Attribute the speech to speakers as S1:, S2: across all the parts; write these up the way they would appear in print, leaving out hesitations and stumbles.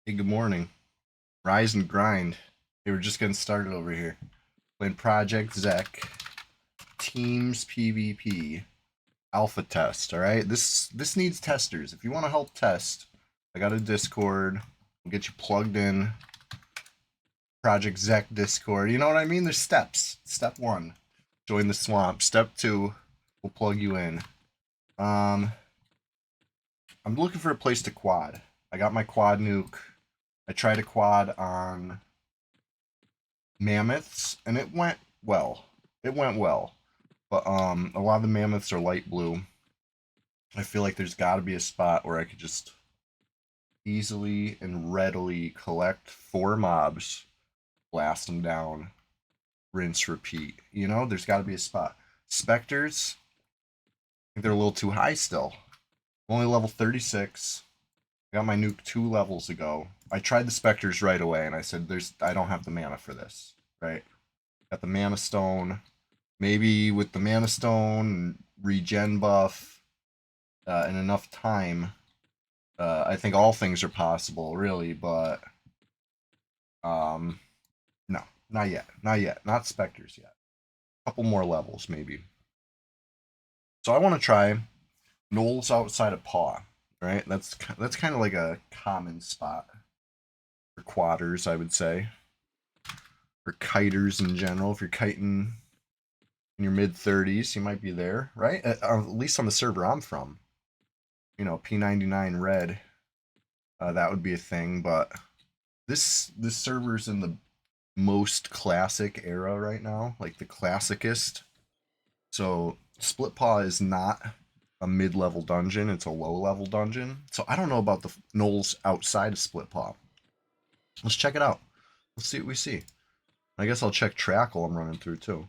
S1: Hey, good morning. Rise and grind. Hey, we're just getting started over here. Playing Project Zek, Teams PvP, Alpha Test. All right, this needs testers. If you want to help test, I got a Discord. We'll get you plugged in. Project Zek Discord. You know what I mean? There's steps. Step one, join the swamp. Step two, we'll plug you in. I'm looking for a place to quad. I got my quad nuke. I tried a quad on mammoths and it went well. It went well. But a lot of the mammoths are light blue. I feel like there's got to be a spot where I could just easily and readily collect 4 mobs, blast them down, rinse, repeat. You know, there's got to be a spot. Specters, I think they're a little too high still. I'm only level 36. I got my nuke 2 levels ago. I tried the specters right away and I said I don't have the mana for this, right? Got the mana stone. Maybe with the mana stone, regen buff, and enough time, I think all things are possible, really. But um, no, not yet, not yet, not specters yet. A couple more levels, maybe. So I want to try Knolls outside of Paw. Right, that's kind of like a common spot for quadders, I would say, or kiters in general. If you're kiting in your mid 30s, you might be there, right? At least on the server I'm from. You know, P99 red, that would be a thing. But this server's in the most classic era right now, like the classicest. So Split Paw is not a mid-level dungeon; it's a low-level dungeon. So I don't know about the Knolls outside of Split Paw. Let's check it out. Let's see what we see. I guess I'll check track while I'm running through too.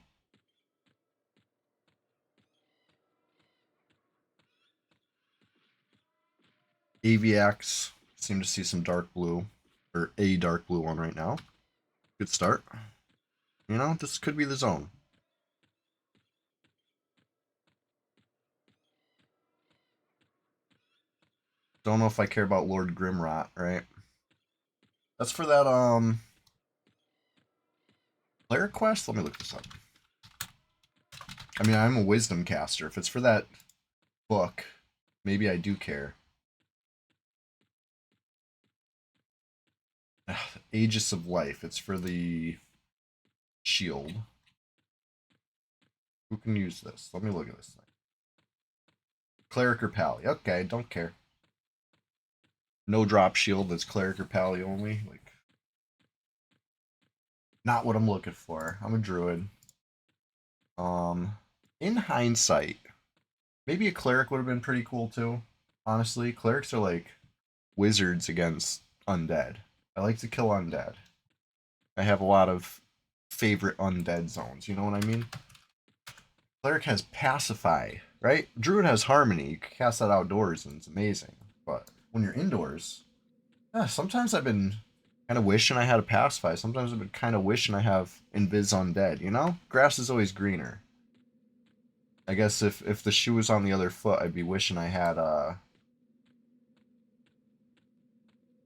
S1: Aviax, seem to see some dark blue, or a dark blue one right now. Good start. You know, this could be the zone. Don't know if I care about Lord Grimrot, right? That's for that player quest. Let me look this up. I mean, I'm a wisdom caster. If it's for that book, maybe I do care. Aegis of Life. It's for the shield. Who can use this? Let me look at this thing. Cleric or Pally. Okay, don't care. No drop shield. That's Cleric or Pally only. Like, not what I'm looking for. I'm a druid. In hindsight, maybe a cleric would have been pretty cool too. Honestly, clerics are like wizards against undead. I like to kill undead. I have a lot of favorite undead zones. You know what I mean? Cleric has pacify, right? Druid has harmony. You can cast that outdoors and it's amazing. But when you're indoors, yeah, sometimes I've been kind of wishing I had a pacify. Sometimes I've been kind of wishing I have invis undead. You know, grass is always greener. I guess if the shoe was on the other foot, I'd be wishing I had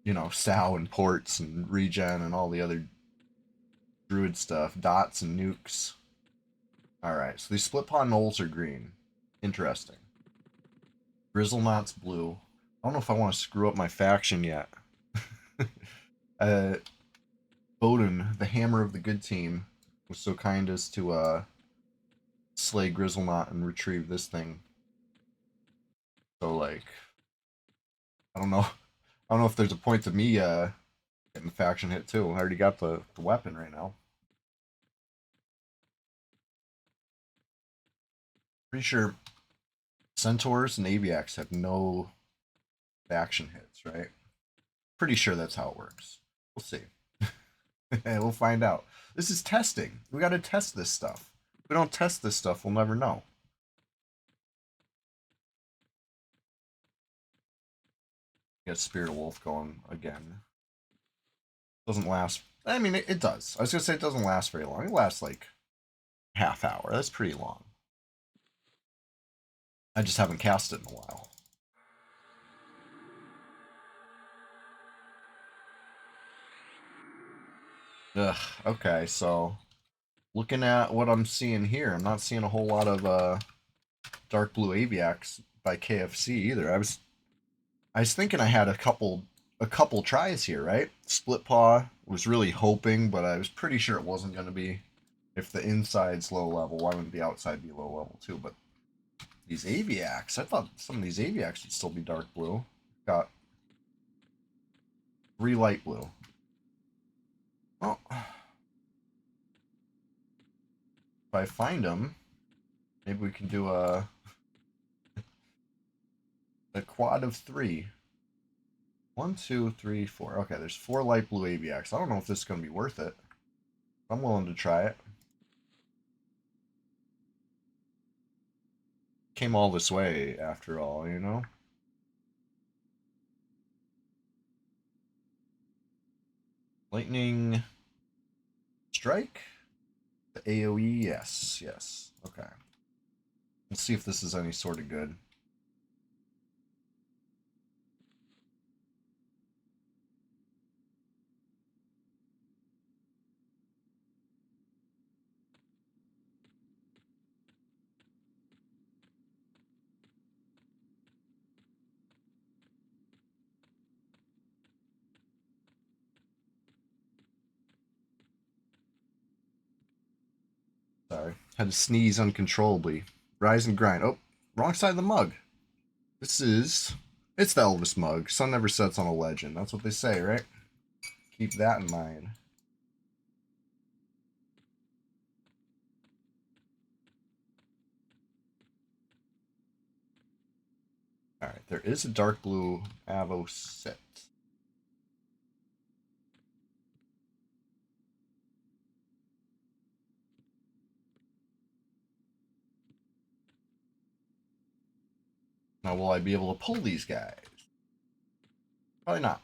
S1: you know, Sal and ports and regen and all the other druid stuff, dots and nukes. All right, so these split paw knolls are green. Interesting. Grizzlenot's blue. I don't know if I want to screw up my faction yet. uh, Bowden, the hammer of the good team, was so kind as to slay Grizzlenot and retrieve this thing. So like, I don't know. I don't know if there's a point to me getting the faction hit too. I already got the weapon right now. Pretty sure Centaurs and Aviax have no faction hits, right? Pretty sure that's how it works. We'll see. We'll find out. This is testing. We got to test this stuff. If we don't test this stuff, we'll never know. Get Spirit of Wolf going again. Doesn't last. I mean, it does. I was gonna say it doesn't last very long. It lasts like half hour. That's pretty long. I just haven't cast it in a while. Ugh, okay, so looking at what I'm seeing here, I'm not seeing a whole lot of dark blue Aviax by KFC either. I was thinking I had a couple tries here, right? Split paw was really hoping, but I was pretty sure it wasn't going to be. If the inside's low level, why wouldn't the outside be low level too? But these Aviax, I thought some of these Aviax would still be dark blue. Got 3 light blue. Well, if I find them, maybe we can do a quad of 3. 1, 2, 3, 4. Okay, there's 4 light blue Aviax. I don't know if this is going to be worth it. I'm willing to try it. Came all this way after all, you know? Lightning strike? The AoE? Yes, yes. Okay. Let's see if this is any sort of good. Sorry. Had to sneeze uncontrollably. Rise and grind. Oh, wrong side of the mug. This is. It's the Elvis mug. Sun never sets on a legend. That's what they say, right? Keep that in mind. Alright, there is a dark blue Avo set. Now, will I be able to pull these guys? Probably not.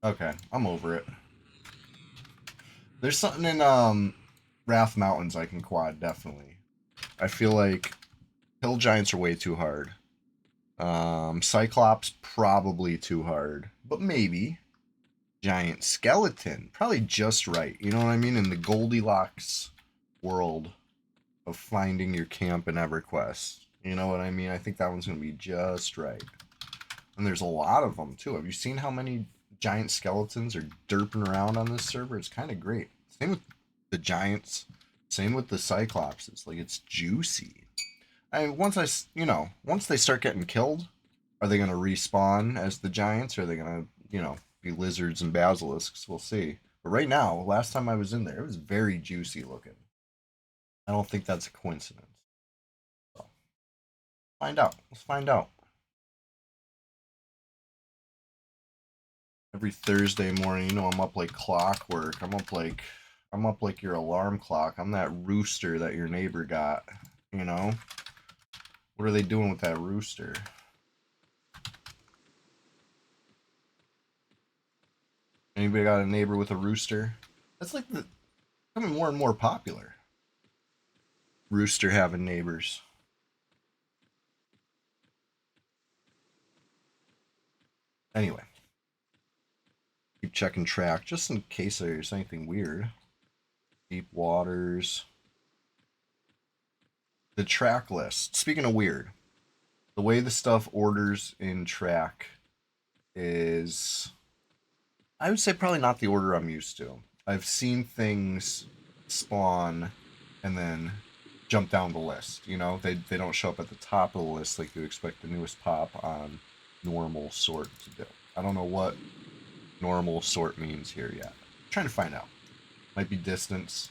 S1: Okay, I'm over it. There's something in Wrath Mountains I can quad, definitely. I feel like Hill Giants are way too hard. Cyclops probably too hard, but maybe. Giant skeleton, probably just right. You know what I mean? In the Goldilocks world of finding your camp in EverQuest. You know what I mean? I think that one's gonna be just right. And there's a lot of them too. Have you seen how many giant skeletons are derping around on this server? It's kind of great. Same with the giants. Same with the cyclopses. Like it's juicy. I mean, once they start getting killed, are they gonna respawn as the giants? Or are they gonna, be lizards and basilisks? We'll see. But right now, last time I was in there, it was very juicy looking. I don't think that's a coincidence. So, find out. Let's find out. Every Thursday morning, I'm up like clockwork. I'm up like your alarm clock. I'm that rooster that your neighbor got, you know? What are they doing with that rooster? Anybody got a neighbor with a rooster? That's like becoming more and more popular. Rooster having neighbors. Anyway, keep checking track just in case there's anything weird. Deep waters. The track list. Speaking of weird, the way the stuff orders in track is, I would say, probably not the order I'm used to. I've seen things spawn and then jump down the list. They don't show up at the top of the list like you expect the newest pop on normal sort to do. I don't know what normal sort means here yet. I'm trying to find out. Might be distance.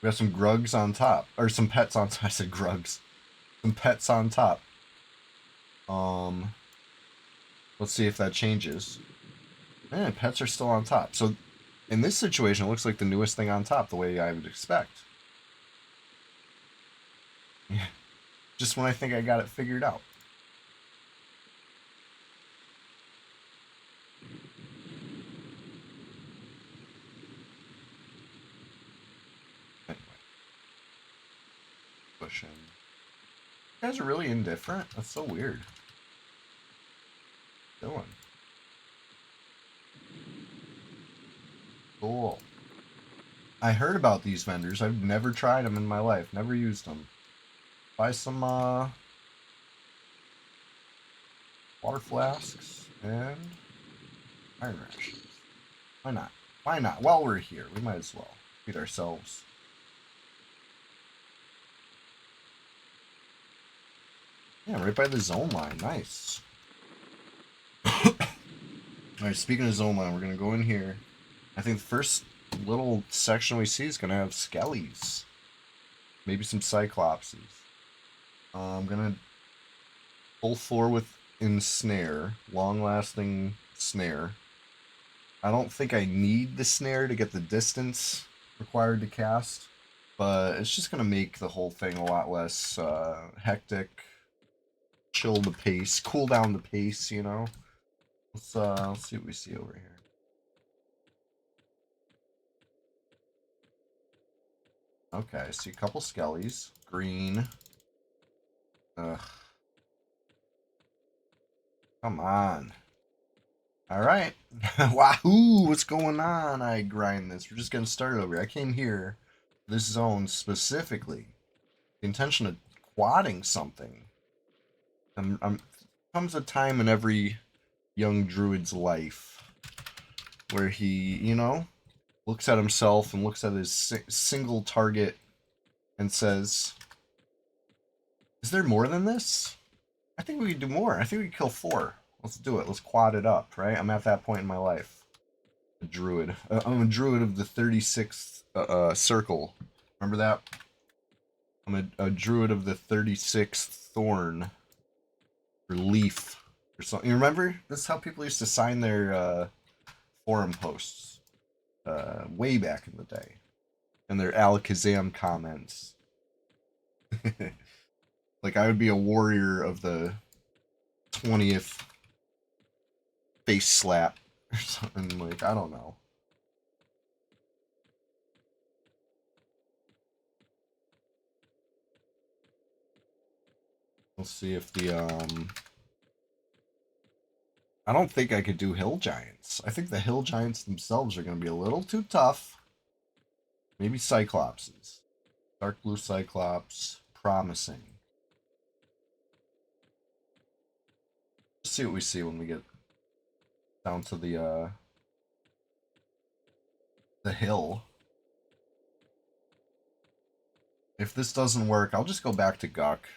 S1: We have some grugs on top, or some pets on top. I said grugs. Some pets on top. Let's see if that changes. Man, pets are still on top. So in this situation, it looks like the newest thing on top, the way I would expect. Yeah. Just when I think I got it figured out. Anyway, pushing. You guys are really indifferent. That's so weird. Dylan. Cool. I heard about these vendors. I've never tried them in my life. Never used them. Buy some water flasks and iron rations. Why not? Why not? While we're here, we might as well feed ourselves. Yeah, right by the zone line. Nice. Alright, speaking of zone line, we're going to go in here. I think the first little section we see is going to have skellies. Maybe some cyclopses. I'm going to pull 4 with ensnare. Long-lasting snare. I don't think I need the snare to get the distance required to cast. But it's just going to make the whole thing a lot less hectic. Chill the pace. Cool down the pace, you know? Let's see what we see over here. Okay, I see a couple skellies. Green. Ugh. Come on. Alright. Wahoo! What's going on? I grind this. We're just getting started over here. I came here, this zone specifically, the intention of quadding something. Comes a time in every young druid's life where he, you know, looks at himself and looks at his single target and says, is there more than this? I think we could do more. I think we could kill 4. Let's do it. Let's quad it up, right? I'm at that point in my life. A druid. I'm a druid of the 36th circle. Remember that? I'm a druid of the 36th thorn. Or leaf. Or something. You remember? This is how people used to sign their forum posts. Way back in the day. And their Alakazam comments. Like, I would be a warrior of the 20th face slap or something. Like, I don't know. Let's see if the I don't think I could do hill giants. I think the hill giants themselves are going to be a little too tough. Maybe cyclopses. Dark blue cyclops. Promising. Let's see what we see when we get down to the hill. If this doesn't work, I'll just go back to Guck.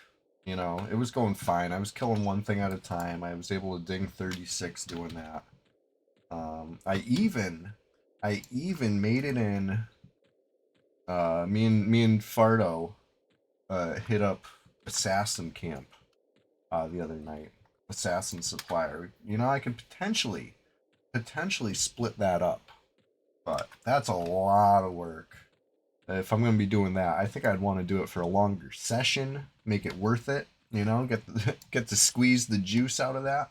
S1: You know, it was going fine. I was killing one thing at a time. I was able to ding 36 doing that. I even made it in. Me and Fardo hit up Assassin Camp the other night. Assassin Supplier. You know, I could potentially split that up, but that's a lot of work. If I'm going to be doing that, I think I'd want to do it for a longer session, make it worth it. You know, get to squeeze the juice out of that.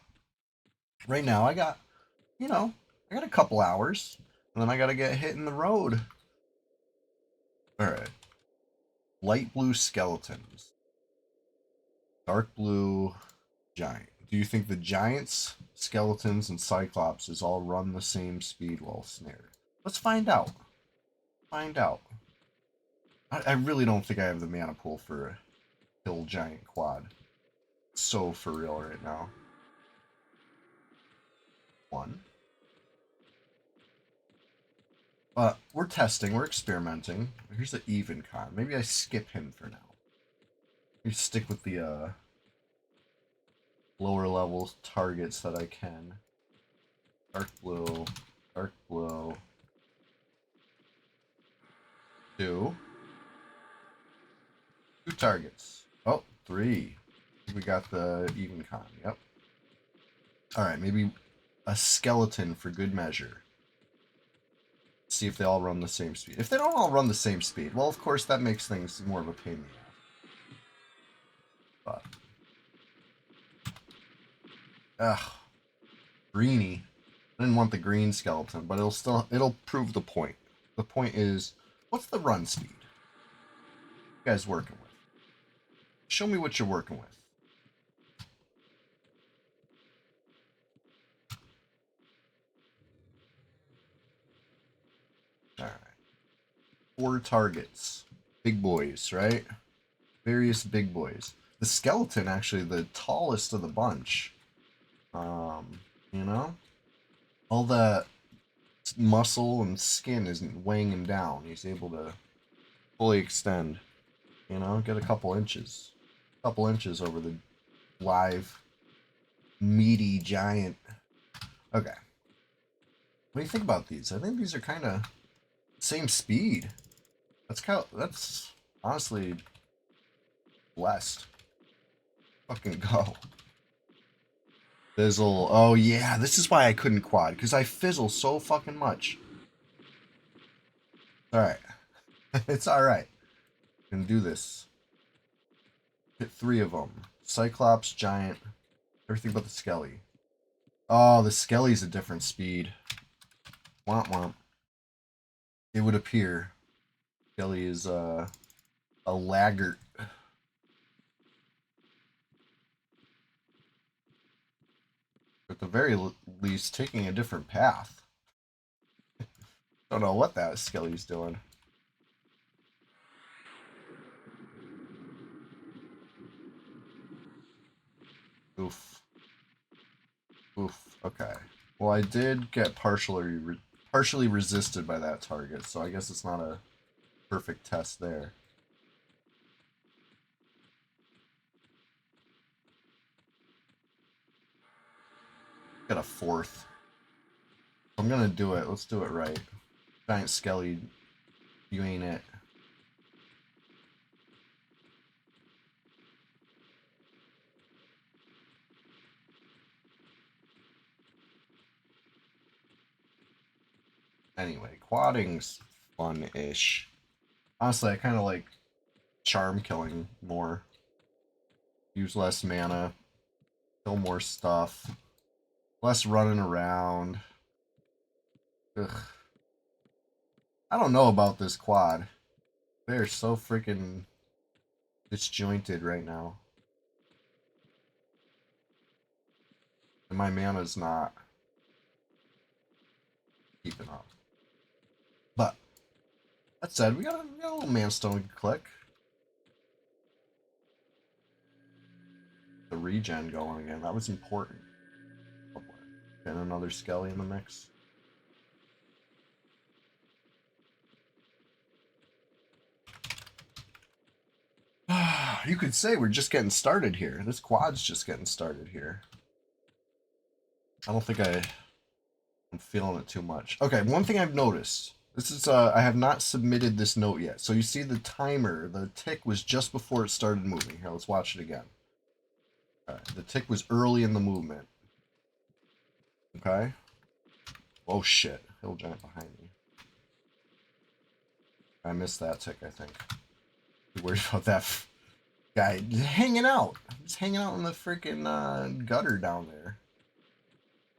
S1: Right now, I got a couple hours, and then I got to get hitting the road. All right. Light blue skeletons. Dark blue giant. Do you think the giants, skeletons, and cyclopses all run the same speed while snared? Let's find out. I really don't think I have the mana pool for a hill giant quad. So for real right now. 1. We're testing, we're experimenting. Here's the even con. Maybe I skip him for now. We stick with the lower level targets that I can. Dark blue. 2 targets. Oh, 3. We got the even con. Yep. Alright, maybe a skeleton for good measure. See if they all run the same speed. If they don't all run the same speed, well, of course, that makes things more of a pain in the ass. But ugh, greeny. I didn't want the green skeleton, but it'll prove the point. The point is, what's the run speed you guys working with? Show me what you're working with. 4 targets. Big boys, right? Various big boys. The skeleton, actually, the tallest of the bunch. You know? All that muscle and skin isn't weighing him down. He's able to fully extend. You know, get a couple inches. Couple inches over the live, meaty giant. Okay. What do you think about these? I think these are kind of same speed. That's honestly blessed. Fucking go. Fizzle. Oh yeah, this is why I couldn't quad, because I fizzle so fucking much. Alright. It's alright. Can do this. Hit 3 of them. Cyclops, Giant, everything but the Skelly. Oh, the Skelly's a different speed. Womp womp. It would appear. Skelly is a laggard. At the very least, taking a different path. Don't know what that Skelly's doing. Oof. Oof. Okay. Well, I did get partially resisted by that target, so I guess it's not a perfect test there. Got a 4th. I'm gonna do it. Let's do it right. Giant Skelly, you ain't it. Anyway, quadding's fun-ish. Honestly, I kind of like charm killing more. Use less mana, kill more stuff, less running around. Ugh. I don't know about this quad. They're so freaking disjointed right now. And my mana's not keeping up. But, that said, we got a little manstone click. The regen going again. That was important. Oh boy. Getting another Skelly in the mix. You could say we're just getting started here. This quad's just getting started here. I don't think I'm feeling it too much. Okay, one thing I've noticed. This is I have not submitted this note yet. So you see the timer, the tick was just before it started moving. Here, let's watch it again. Alright, the tick was early in the movement. Okay. Oh shit. Hill giant behind me. I missed that tick, I think. Be worried about that guy hanging out. He's hanging out in the freaking gutter down there.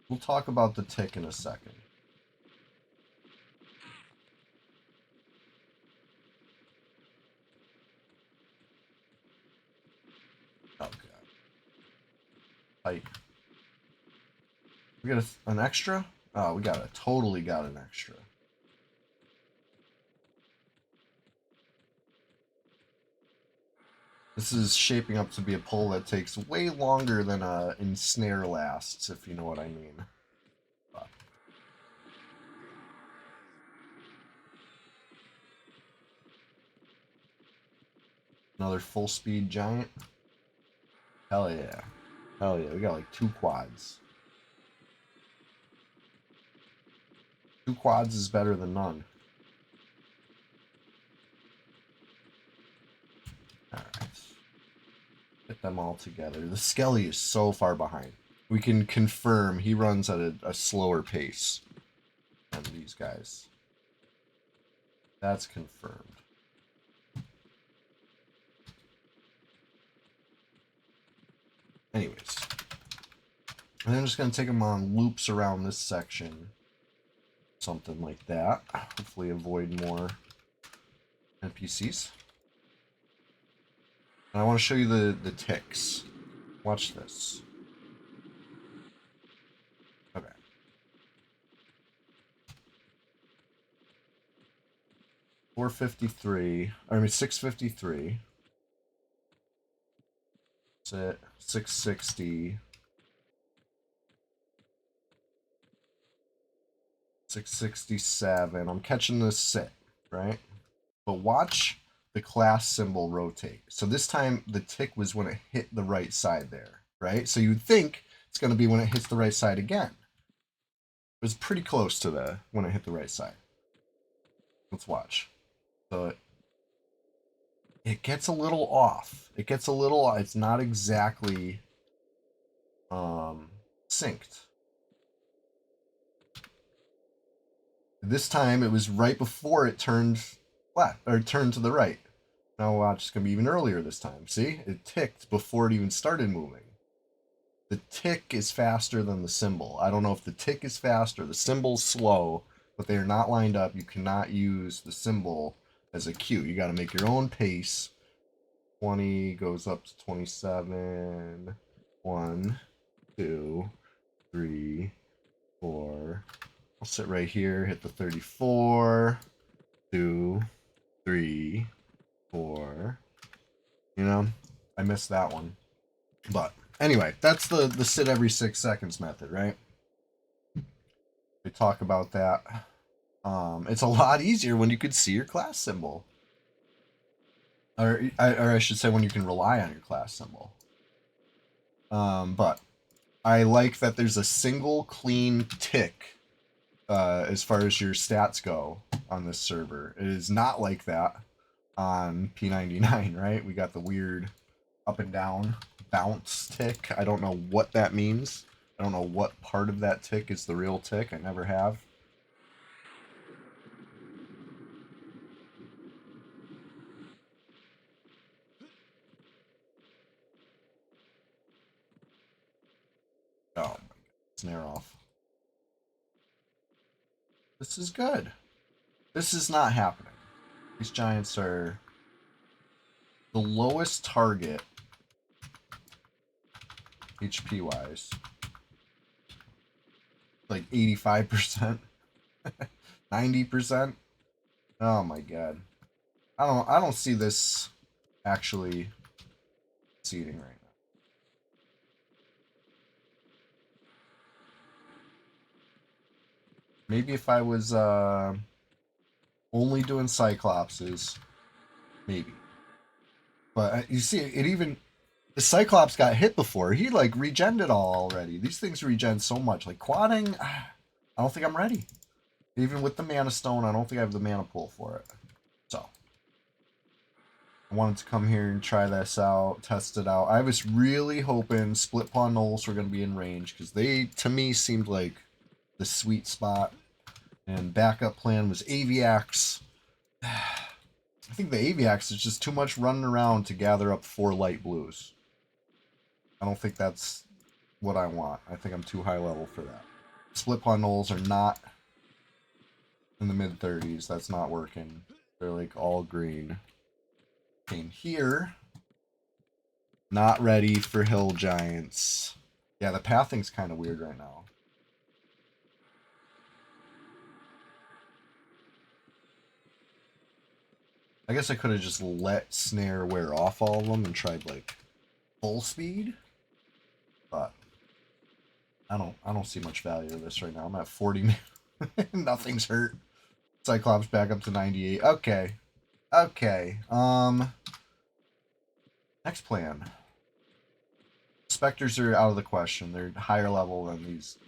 S1: We'll talk about the tick in a second. Oh god. Tight. We got an extra? Oh, we totally got an extra. This is shaping up to be a pull that takes way longer than a ensnare lasts, if you know what I mean. But. Another full speed giant. Hell yeah. Hell yeah, we got like 2 quads. 2 quads is better than none. Alright. Get them all together. The Skelly is so far behind. We can confirm he runs at a slower pace than these guys. That's confirmed. Anyways. And I'm just going to take them on loops around this section. Something like that. Hopefully avoid more NPCs. And I want to show you the ticks. Watch this. Okay. 453. I mean 653. Sit 660. 667. I'm catching this sit, right? But watch the class symbol rotate. So this time the tick was when it hit the right side there, right? So you'd think it's going to be when it hits the right side again. It was pretty close to the when it hit the right side. Let's watch. So it gets a little off. It gets a little, it's not exactly synced. This time it was right before it turned left, or turned to the right. Now watch, it's going to be even earlier this time. See? It ticked before it even started moving. The tick is faster than the symbol. I don't know if the tick is fast or the symbol's slow, but they are not lined up. You cannot use the symbol as a cue. You got to make your own pace. 20 goes up to 27. 1, 2, 3, 4. I'll sit right here, hit the 34. 2, 3, 4. You know, I missed that one. But anyway, that's the sit every 6 seconds method, right? We talk about that. It's a lot easier when you could see your class symbol. Or I should say when you can rely on your class symbol. But I like that there's a single clean tick as far as your stats go on this server. It is not like that on P99, right? We got the weird up and down bounce tick. I don't know what that means. I don't know what part of that tick is the real tick. I never have. Oh my god, snare off. This is good. This is not happening. These giants are the lowest target HP wise. Like 85%. 90%. Oh my god. I don't see this actually succeeding right now. Maybe if I was only doing Cyclopses, maybe. But you see, it even the Cyclops got hit before. He like regened it all already. These things regen so much. Like quadding, I don't think I'm ready. Even with the Mana Stone, I don't think I have the mana pool for it. So I wanted to come here and try this out, test it out. I was really hoping Split Paw Gnolls were going to be in range because they, to me, seemed like the sweet spot. And backup plan was Aviax. I think the Aviax is just too much running around to gather up 4 light blues. I don't think that's what I want. I think I'm too high level for that. Split Paw Gnolls are not in the mid 30s. That's not working. They're like all green. Came here. Not ready for Hill Giants. Yeah, the pathing's kind of weird right now. I guess I could have just let Snare wear off all of them and tried like full speed. But I don't see much value to this right now. I'm at 40. Nothing's hurt. Cyclops back up to 98. Okay. Okay. Next plan. Specters are out of the question. They're higher level than these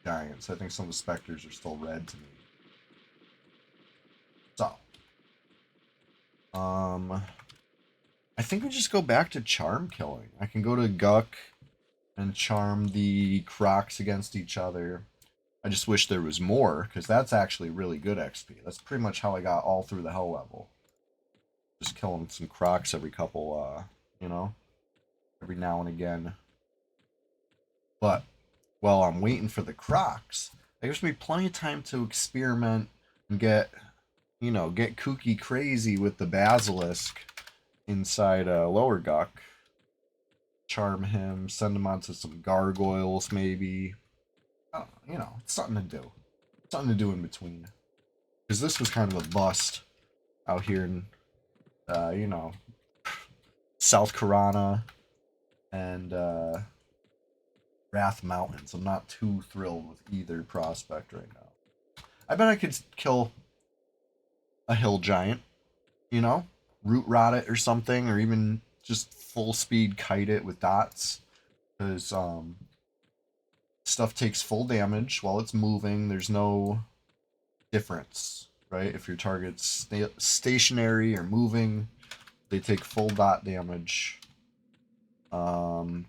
S1: giants. I think some of the Specters are still red to me. So. I think we just go back to charm killing. I can go to Guck and charm the Crocs against each other. I just wish there was more, because that's actually really good XP. That's pretty much how I got all through the hell level. Just killing some Crocs every couple, you know, every now and again. But while I'm waiting for the Crocs, there gives me plenty of time to experiment and get, you know, get kooky crazy with the Basilisk inside Lower Guck. Charm him, send him onto some gargoyles maybe. Oh, you know, it's something to do. Something to do in between. Because this was kind of a bust out here in, you know, South Karana and Wrath Mountains. I'm not too thrilled with either prospect right now. I bet I could kill a hill giant, you know, root rot it or something, or even just full speed kite it with dots. Because stuff takes full damage while it's moving. There's no difference, right? If your target's stationary or moving, they take full dot damage. I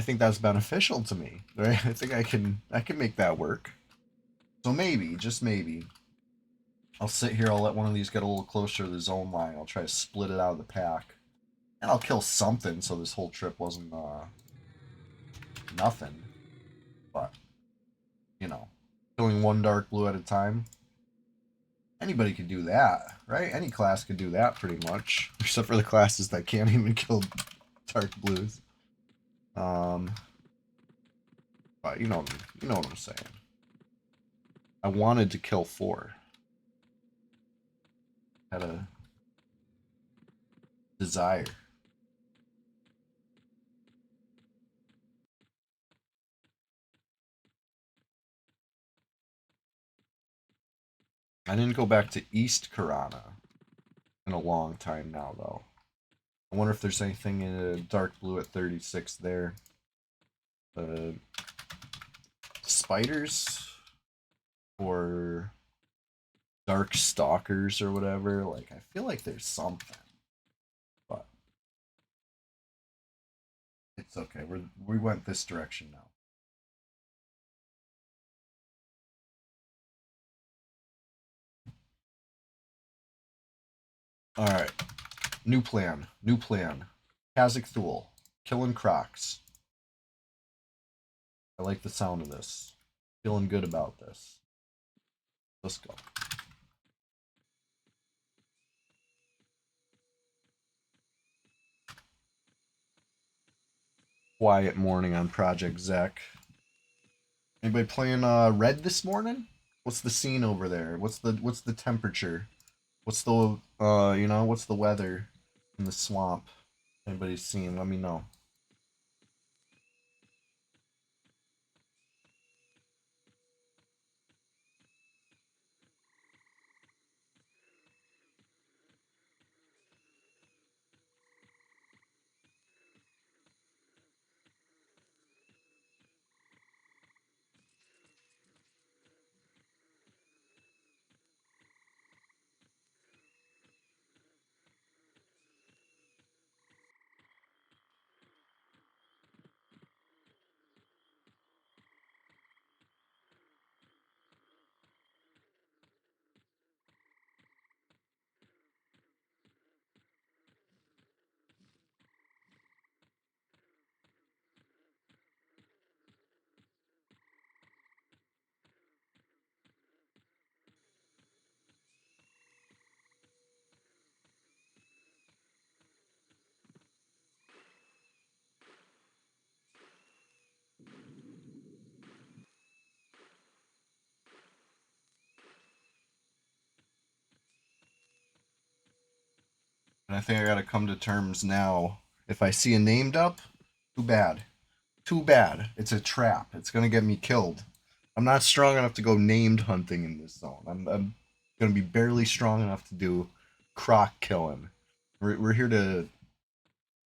S1: think that's beneficial to me, right? I think I can make that work. So maybe, just maybe, I'll sit here. I'll let one of these get a little closer to the zone line. I'll try to split it out of the pack, and I'll kill something. So this whole trip wasn't nothing. But you know, killing one dark blue at a time. Anybody could do that, right? Any class could do that pretty much, except for the classes that can't even kill dark blues. But you know what I'm saying. I wanted to kill 4. Had a desire. I didn't go back to East Karana in a long time now, though. I wonder if there's anything in a dark blue at 36 there. Spiders or dark stalkers or whatever. Like, I feel like there's something, but it's okay. We went this direction now. All right, new plan. New plan. Kazakh Thule, killing Crocs. I like the sound of this. Feeling good about this. Let's go. Quiet morning on Project Zek. Anybody playing red this morning? What's the scene over there? What's the temperature? What's the what's the weather in the swamp? Anybody's seen? Let me know. And I think I gotta come to terms now. If I see a named up, too bad. Too bad. It's a trap. It's gonna get me killed. I'm not strong enough to go named hunting in this zone. I'm gonna be barely strong enough to do croc killing. We're here to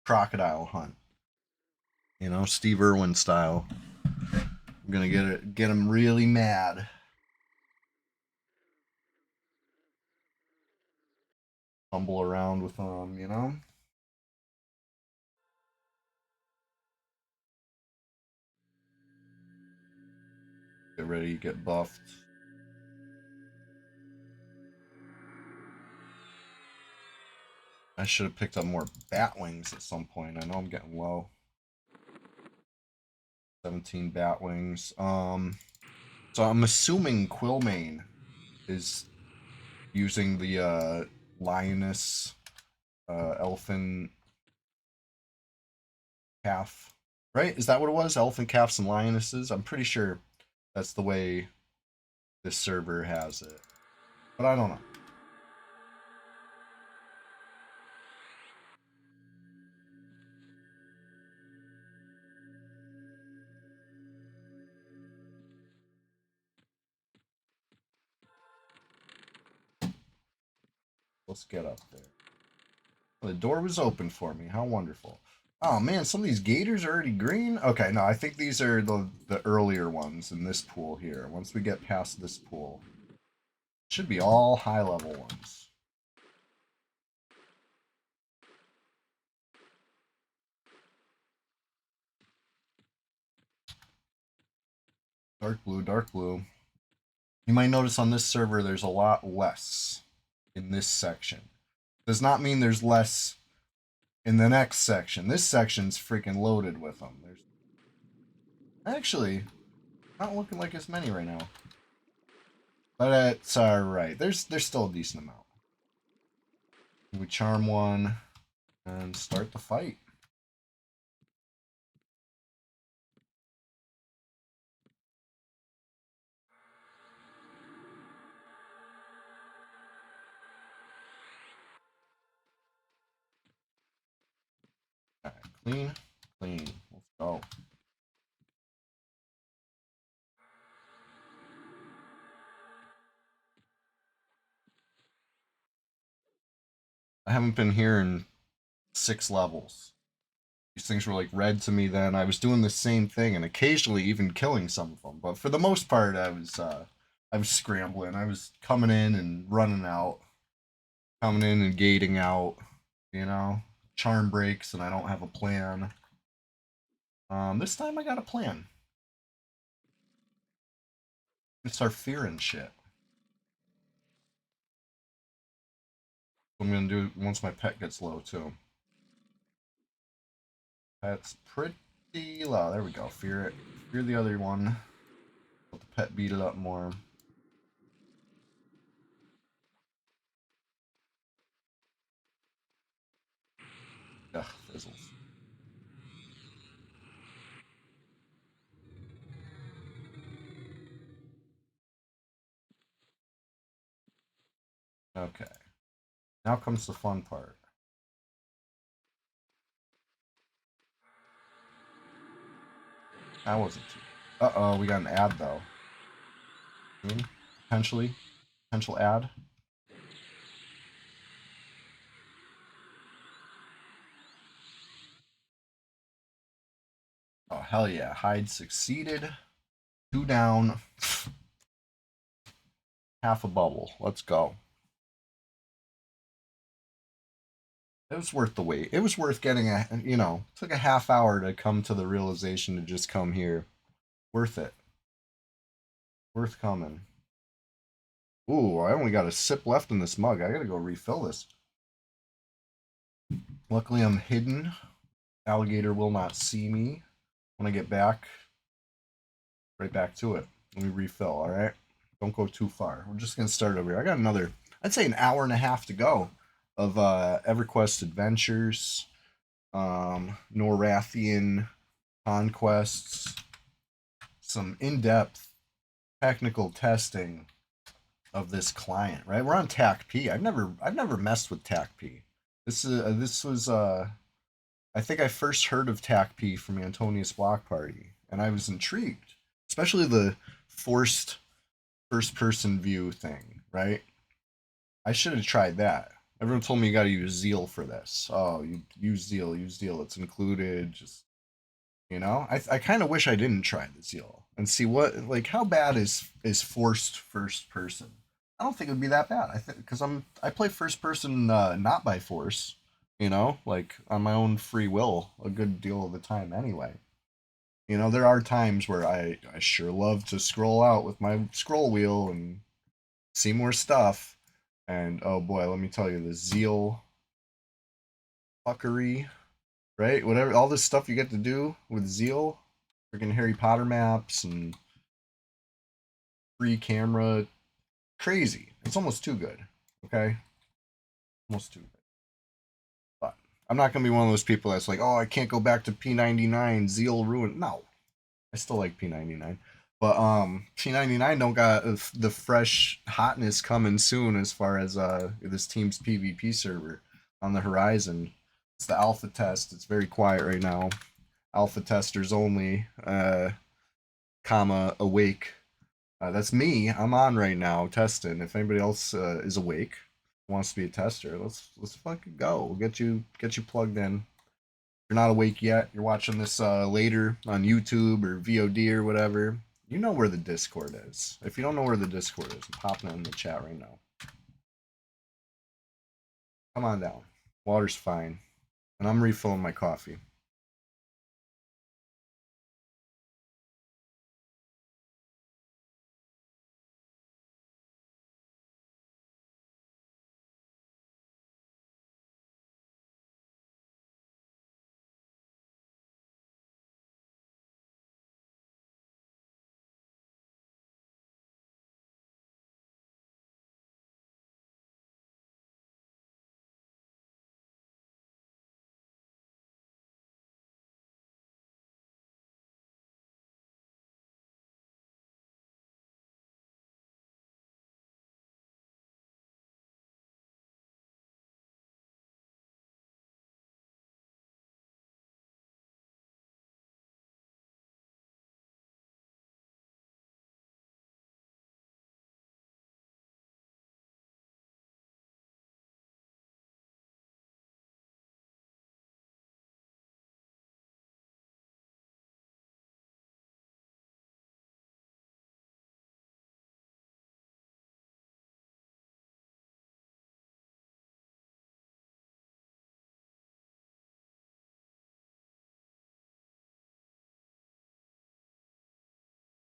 S1: crocodile hunt. You know, Steve Irwin style. I'm gonna get him really mad. Fumble around with him, you know? Get ready, get buffed. I should have picked up more bat wings at some point. I know I'm getting low. 17 bat wings. So I'm assuming Quillmane is using the lioness elfin calf. Right? Is that what it was? Elephant calves and lionesses? I'm pretty sure that's the way this server has it. But I don't know. Let's get up there. The door was open for me. How wonderful. Oh man, some of these gators are already green. Okay, no, I think these are the earlier ones in this pool here. Once we get past this pool, should be all high level ones. Dark blue, dark blue. You might notice on this server there's a lot less in this section. Does not mean there's less in the next section. This section's freaking loaded with them. There's actually not looking like as many right now. But it's alright. There's still a decent amount. We charm one and start the fight. Alright, clean, clean. Let's go. I haven't been here in 6 levels. These things were like red to me then. I was doing the same thing and occasionally even killing some of them. But for the most part, I was scrambling. I was coming in and running out, coming in and gating out. You know, charm breaks and I don't have a plan. This time I got a plan. It's our fearing shit. I'm gonna do once my pet gets low too. Pet's pretty low. There we go. Fear it. Fear the other one. Let the pet beat it up more. Ugh, fizzles. Okay. Now comes the fun part. That wasn't too. Uh-oh, we got an ad though. Potentially. Potential ad. Oh, hell yeah. Hide succeeded. 2 down. Half a bubble. Let's go. It was worth the wait. It was worth getting took a half hour to come to the realization to just come here. Worth it. Worth coming. Ooh, I only got a sip left in this mug. I gotta go refill this. Luckily, I'm hidden. Alligator will not see me when I get back. Right back to it. Let me refill, alright? Don't go too far. We're just gonna start over here. I got another, I'd say an hour and a half to go of EverQuest Adventures, Norrathian Conquests, some in-depth technical testing of this client, right? We're on TACP. I've never messed with TACP. This was I think I first heard of TACP from Antonius Block Party, and I was intrigued, especially the forced first person view thing, right? I should have tried that. Everyone told me you got to use Zeal for this. Oh, you use Zeal, it's included. Just I kind of wish I didn't try the Zeal and see how bad is forced first person. I don't think it would be that bad. I think because I play first person not by force, like on my own free will a good deal of the time anyway. There are times where I sure love to scroll out with my scroll wheel and see more stuff. And oh boy, let me tell you, the Zeal fuckery, right? Whatever, all this stuff you get to do with Zeal, freaking Harry Potter maps and free camera, crazy. It's almost too good. Okay, almost too good. But I'm not gonna be one of those people that's like, oh, I can't go back to P99. Zeal ruined. No, I still like P99. But P99 don't got the fresh hotness coming soon as far as this team's PvP server on the horizon. It's the alpha test. It's very quiet right now. Alpha testers only. Comma awake. That's me. I'm on right now testing. If anybody else is awake, wants to be a tester, let's fucking go. We'll get you plugged in. If you're not awake yet, you're watching this later on YouTube or VOD or whatever. You know where the Discord is. If you don't know where the Discord is, I'm popping it in the chat right now. Come on down. Water's fine. And I'm refilling my coffee.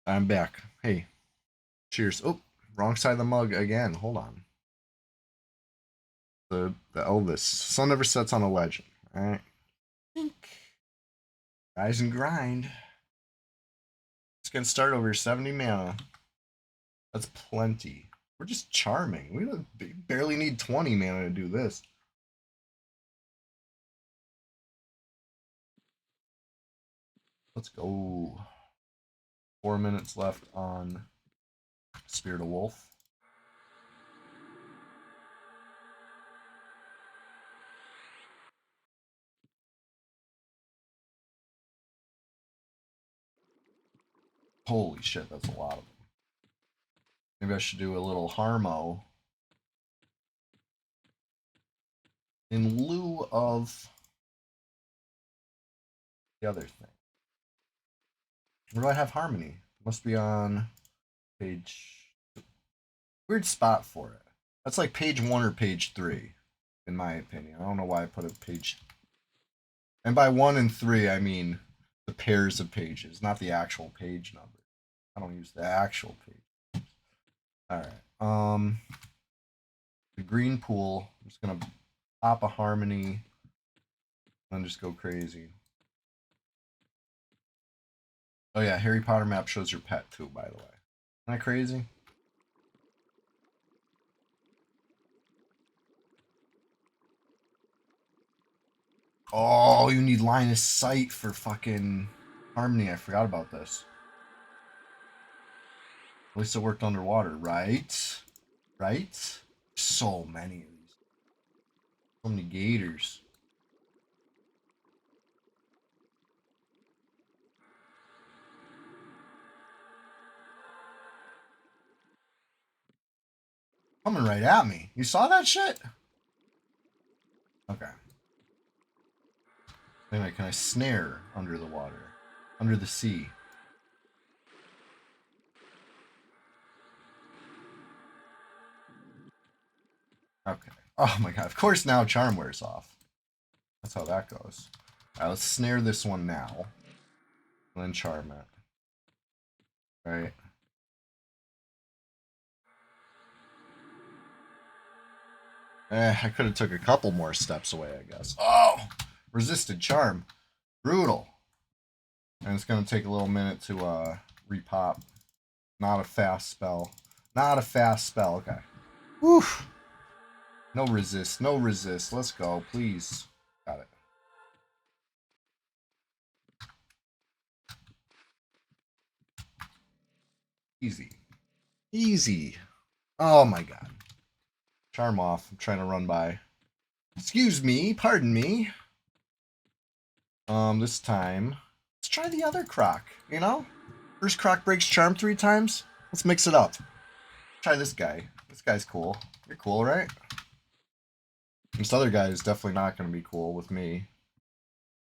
S1: I'm back. Hey, cheers. Oh, wrong side of the mug again. Hold on. The Elvis. Sun never sets on a legend. All right. Rise and grind. It's gonna start over 70 mana. That's plenty. We're just charming. We barely need 20 mana to do this. Let's go. 4 minutes left on Spirit of Wolf. Holy shit, that's a lot of them. Maybe I should do a little Harmo in lieu of the other thing. Where do I have Harmony? Must be on page... Weird spot for it. That's like page 1 or page 3, in my opinion. I don't know why I put a page... And by 1 and 3, I mean the pairs of pages, not the actual page number. I don't use the actual page. Alright. The green pool, I'm just gonna pop a Harmony and just go crazy. Oh yeah, Harry Potter map shows your pet too, by the way. Isn't that crazy? Oh, you need line of sight for fucking Harmony. I forgot about this. At least it worked underwater, right? Right? So many of these. So many gators. Coming right at me. You saw that shit? Okay. Anyway, can I snare under the water? Under the sea? Okay. Oh my god. Of course now charm wears off. That's how that goes. Alright, let's snare this one now. And then charm it. Alright. I could have took a couple more steps away, I guess. Oh! Resisted charm. Brutal. And it's going to take a little minute to repop. Not a fast spell. Not a fast spell. Okay. Whew. No resist. No resist. Let's go, please. Got it. Easy. Easy. Oh my god. Charm off. I'm trying to run by. Excuse me. Pardon me. This time, let's try the other croc, you know? First croc breaks charm 3 times. Let's mix it up. Try this guy. This guy's cool. You're cool, right? This other guy is definitely not going to be cool with me.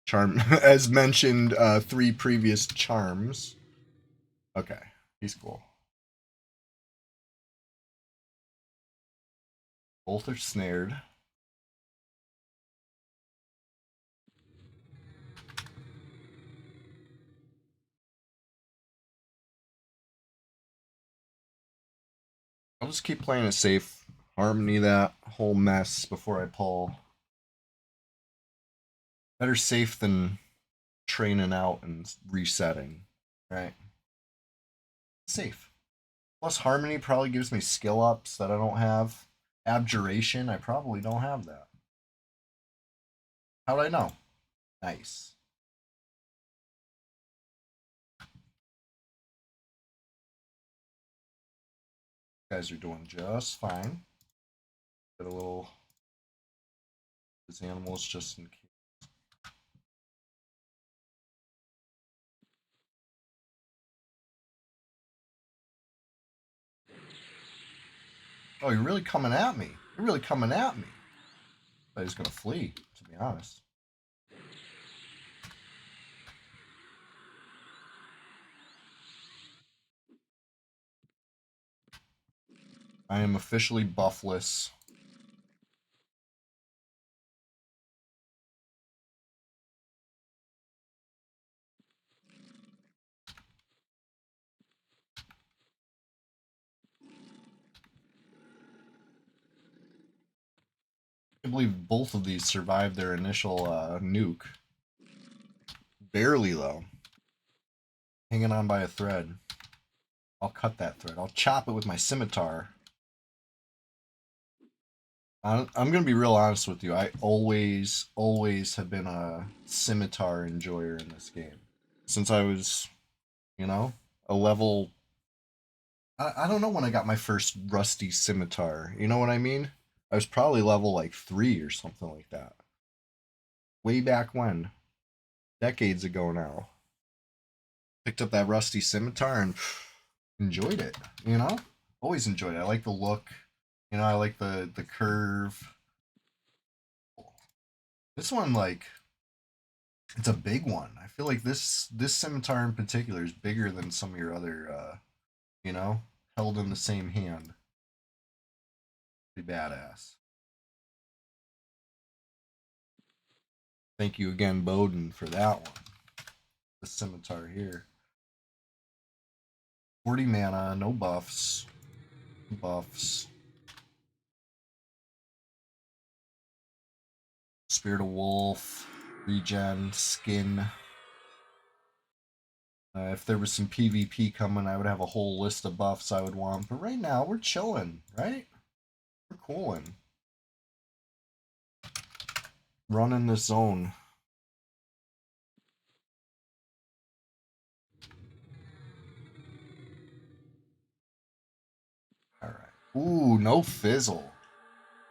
S1: Charm, as mentioned, 3 previous charms. Okay, he's cool. Both are snared. I'll just keep playing it safe. Harmony that whole mess before I pull. Better safe than training out and resetting, right? Safe. Plus, Harmony probably gives me skill ups that I don't have. Abjuration, I probably don't have that. How'd I know? Nice. You guys are doing just fine. Get a little. These animals just in case. Oh, you're really coming at me. You're really coming at me. I thought he was going to flee, to be honest. I am officially buffless. I believe both of these survived their initial nuke. Barely, though. Hanging on by a thread. I'll cut that thread. I'll chop it with my scimitar. I'm going to be real honest with you. I always have been a scimitar enjoyer in this game. Since I was, a level. I don't know when I got my first rusty scimitar. You know what I mean? I was probably level like 3 or something like that. Way back when. Decades ago now. Picked up that rusty scimitar and enjoyed it, Always enjoyed it. I like the look. I like the curve. This one, like, it's a big one. I feel like this scimitar in particular is bigger than some of your other, held in the same hand. Pretty badass. Thank you again, Bowden, for that one. The scimitar here. 40 mana, no buffs. Buffs. Spirit of Wolf, regen, skin. If there was some PvP coming, I would have a whole list of buffs I would want. But right now, we're chilling, right? We're cooling. Running this zone. Alright. Ooh, no fizzle.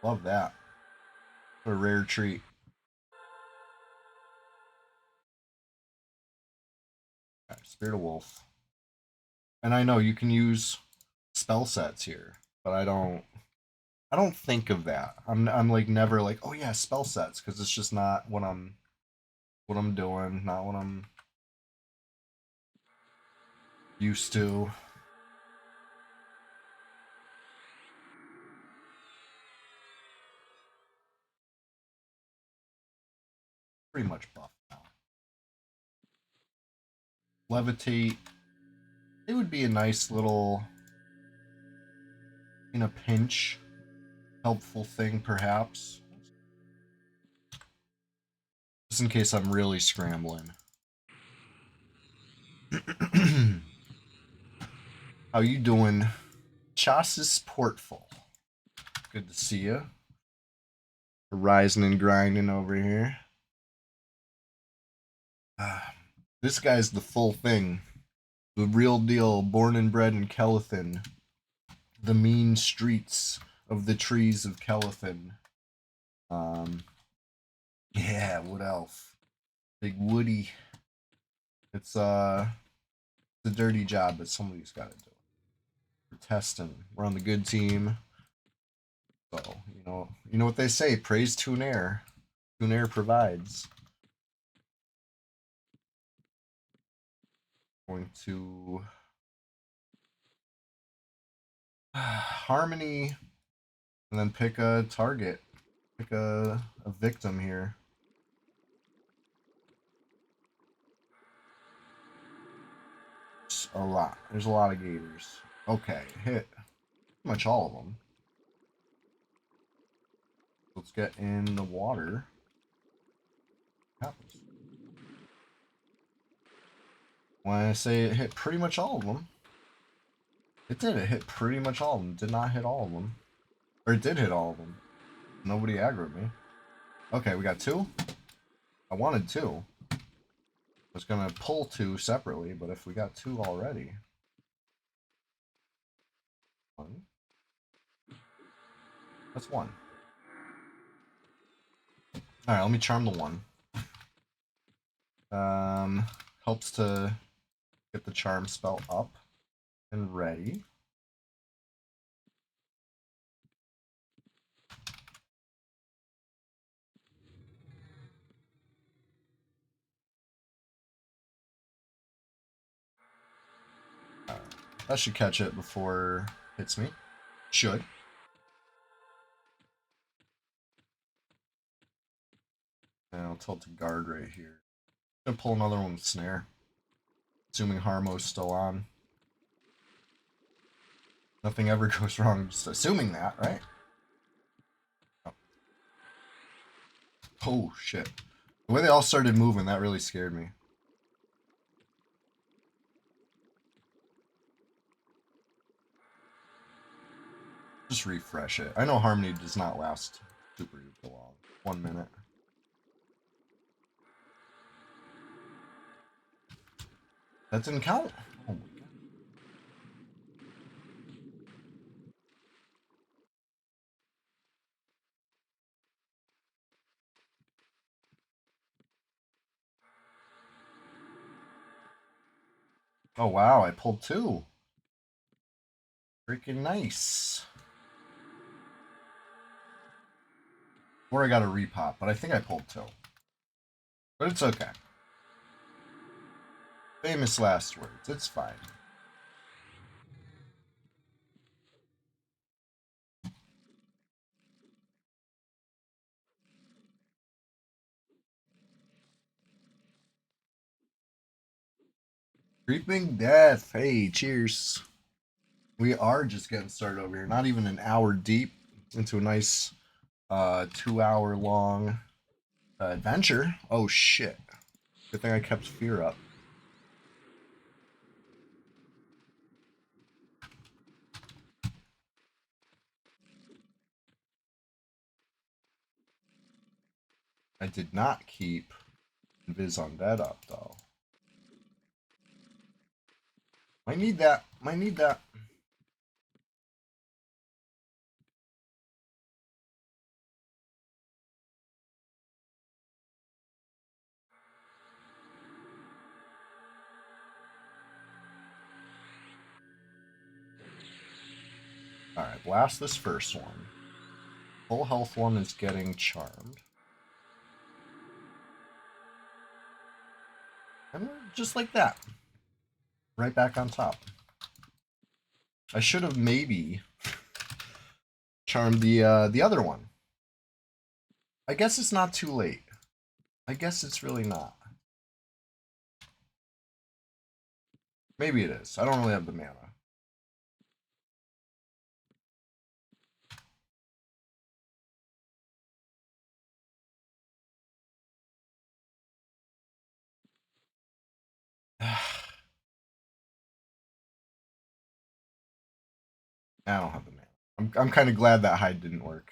S1: Love that. What a rare treat. Right, Spirit of Wolf. And I know you can use spell sets here, but I don't think of that. I'm like never like, oh yeah, spell sets, because it's just not what I'm doing, not what I'm used to. Pretty much buff now. Levitate. It would be a nice little, in a pinch, helpful thing perhaps. Just in case I'm really scrambling. How you doing? Chassis Portful. Good to see you. Rising and grinding over here. This guy's the full thing. The real deal, born and bred in Kelethin. The mean streets of the trees of Kelethin. Yeah, Wood Elf. Big Woody. It's a dirty job, but somebody's got to do it. We're testing. We're on the good team. So, you know what they say, praise Tunair. Tunair provides. Going to Harmony and then pick a target. Pick a victim here. It's a lot. There's a lot of gators. Okay, hit pretty much all of them. Let's get in the water. Happens. When I say it hit pretty much all of them, it did. It hit pretty much all of them. Did not hit all of them. Or it did hit all of them. Nobody aggroed me. Okay, we got two. I wanted two. I was going to pull two separately, but if we got two already. One. That's one. Alright, let me charm the one. Helps to get the charm spell up and ready. That should catch it before it hits me. Should. And I'll tilt to guard right here. I'm gonna pull another one with snare. Assuming Harmo's still on. Nothing ever goes wrong, just assuming that, right? Oh, shit. The way they all started moving, that really scared me. Just refresh it. I know Harmony does not last super duper long. 1 minute. That didn't count? Oh my god. Oh wow, I pulled two. Freaking nice. Or I got a repop, but I think I pulled two. But it's okay. Famous last words. It's fine. Creeping Death. Hey, cheers. We are just getting started over here. Not even an hour deep into a nice 2 hour long adventure. Oh shit. Good thing I kept fear up. I did not keep Invis Undead up though. Might need that. Might need that. Alright, blast this first one. Full health one is getting charmed. And just like that. Right back on top. I should have maybe charmed the other one. I guess it's not too late. I guess it's really not. Maybe it is. I don't really have the mana. I don't have the mana. I'm kind of glad that hide didn't work.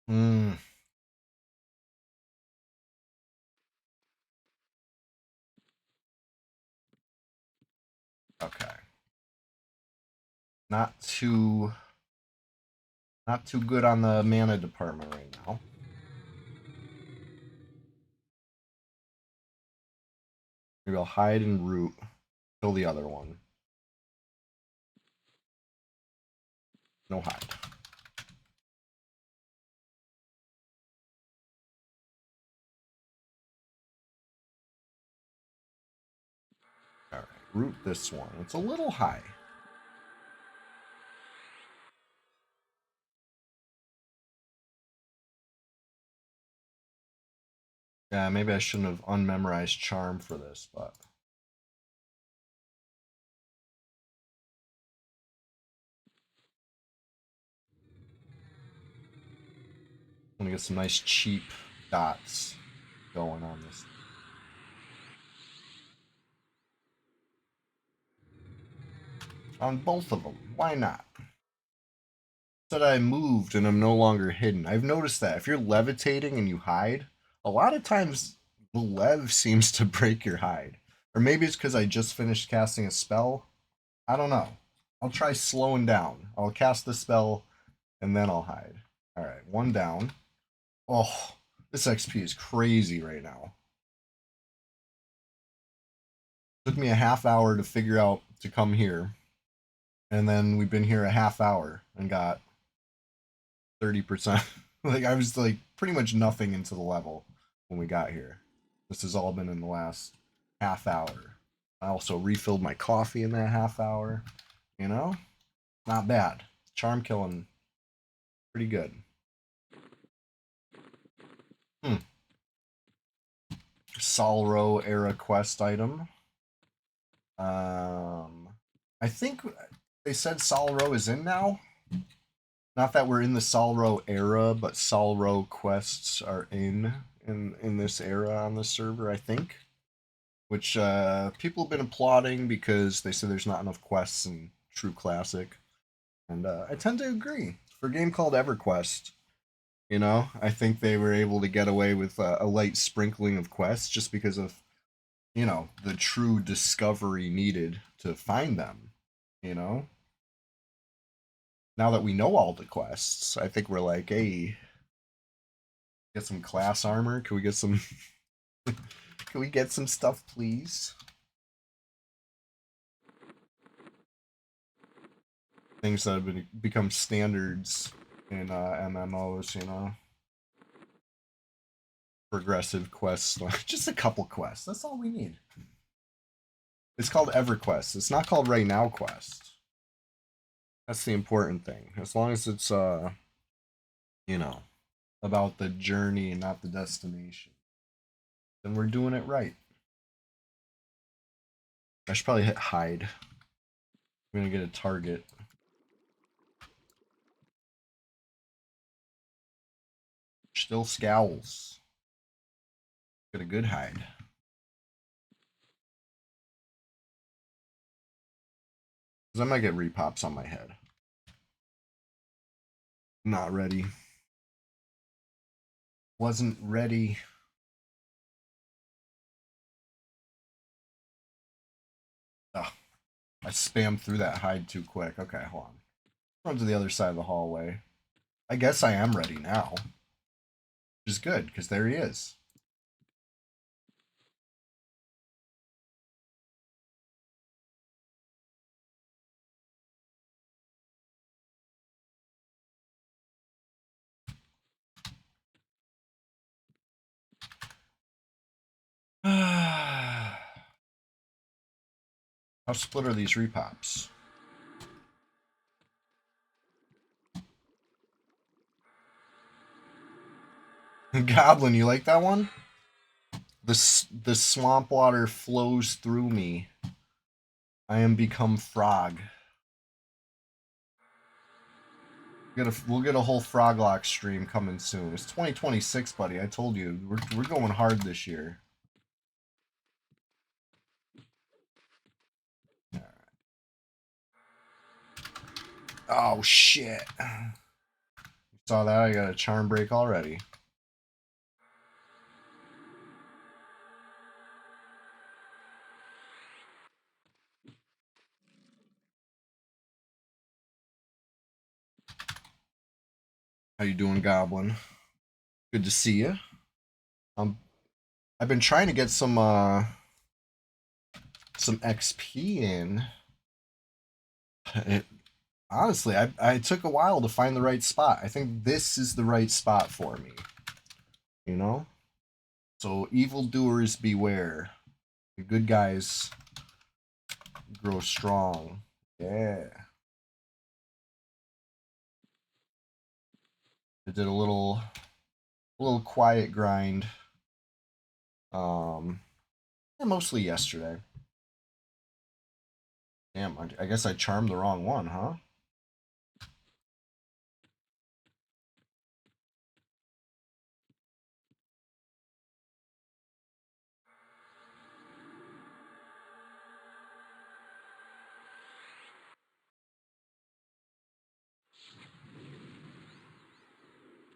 S1: Hmm. Okay. Not too good on the mana department right now. Maybe I'll hide and root. Kill the other one. No hide. Alright, root this one. It's a little high. Yeah, maybe I shouldn't have unmemorized charm for this, but I'm gonna get some nice cheap dots going on this. On both of them. Why not? Said I moved and I'm no longer hidden. I've noticed that if you're levitating and you hide, a lot of times the lev seems to break your hide. Or maybe it's because I just finished casting a spell. I don't know. I'll try slowing down. I'll cast the spell and then I'll hide. Alright, one down. Oh, this XP is crazy right now. Took me a half hour to figure out to come here. And then we've been here a half hour and got 30%. Like I was like pretty much nothing into the level when we got here. This has all been in the last half hour. I also refilled my coffee in that half hour. You know? Not bad. Charm killing pretty good. Solro era quest item. I think they said Solro is in now. Not that we're in the Solro era, but Solro quests are in this era on the server, I think. Which people have been applauding because they say there's not enough quests in True Classic. And I tend to agree. For a game called EverQuest, you know, I think they were able to get away with a light sprinkling of quests just because of, you know, the true discovery needed to find them, you know? Now that we know all the quests, I think we're like, hey, get some class armor? Can we get some can we get some stuff, please? Things that have become standards in MMOs, you know. Progressive quests, just a couple quests. That's all we need. It's called EverQuest. It's not called Right Now Quest. That's the important thing. As long as it's you know, about the journey and not the destination, then we're doing it right. I should probably hit hide. I'm gonna get a target. Still scowls. Get a good hide. Because I might get repops on my head. Not ready. Wasn't ready. Oh, I spammed through that hide too quick. Okay, hold on. Run to the other side of the hallway. I guess I am ready now. Which is good, because there he is. How split are these repops? Goblin, you like that one? The swamp water flows through me. I am become frog. We'll get a whole Froglock stream coming soon. It's 2026, buddy. I told you we're going hard this year. All right. Oh shit! You saw that? I got a charm break already. How you doing, Goblin? Good to see you. Um, I've been trying to get some XP in. It, honestly, I took a while to find the right spot. I think this is the right spot for me. You know? So evildoers beware. The good guys grow strong. Yeah. I did a little quiet grind. Um, mostly yesterday. Damn, I guess I charmed the wrong one, huh?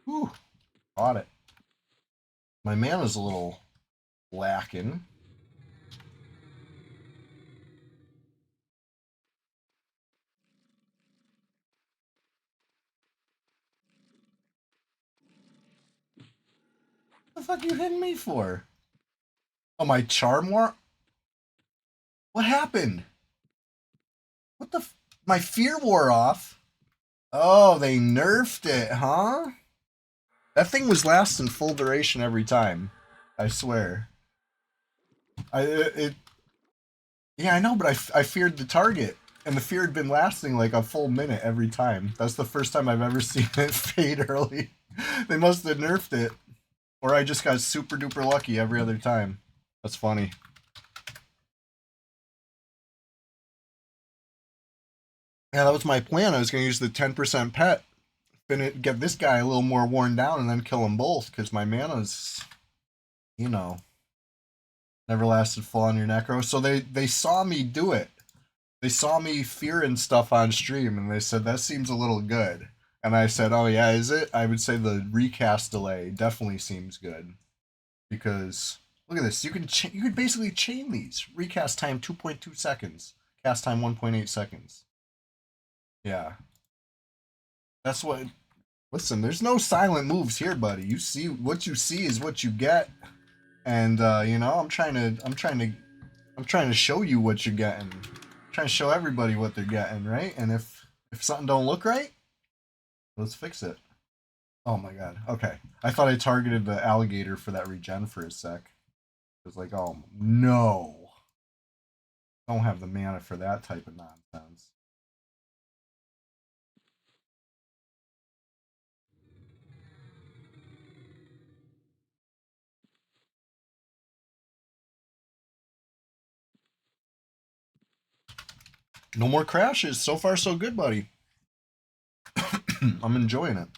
S1: Whew, caught it. My mana's a little lacking. What the fuck are you hitting me for? Oh, my charm war? What happened? What the? My fear wore off. Oh, they nerfed it, huh? That thing was lasting full duration every time. I swear. Yeah, I know, but I feared the target, and the fear had been lasting like a full minute every time. That's the first time I've ever seen it fade early. They must have nerfed it, or I just got super duper lucky every other time. That's funny. Yeah, that was my plan. I was going to use the 10% pet, get this guy a little more worn down, and then kill them both, because my mana's, you know, never lasted full on your necro. So they saw me do it. They saw me fearing stuff on stream, and they said that seems a little good. And I said, "Oh yeah, is it?" I would say the recast delay definitely seems good because look at this. You could basically chain these. Recast time 2.2 seconds. Cast time 1.8 seconds. Yeah, that's what. Listen, there's no silent moves here, buddy. You see what you see is what you get, and I'm trying to show you what you're getting. I'm trying to show everybody what they're getting, right? And if something don't look right, let's fix it. Oh my god. Okay. I thought I targeted the alligator for that regen for a sec. It was like, oh no. Don't have the mana for that type of nonsense. No more crashes. So far so good, buddy. I'm enjoying it.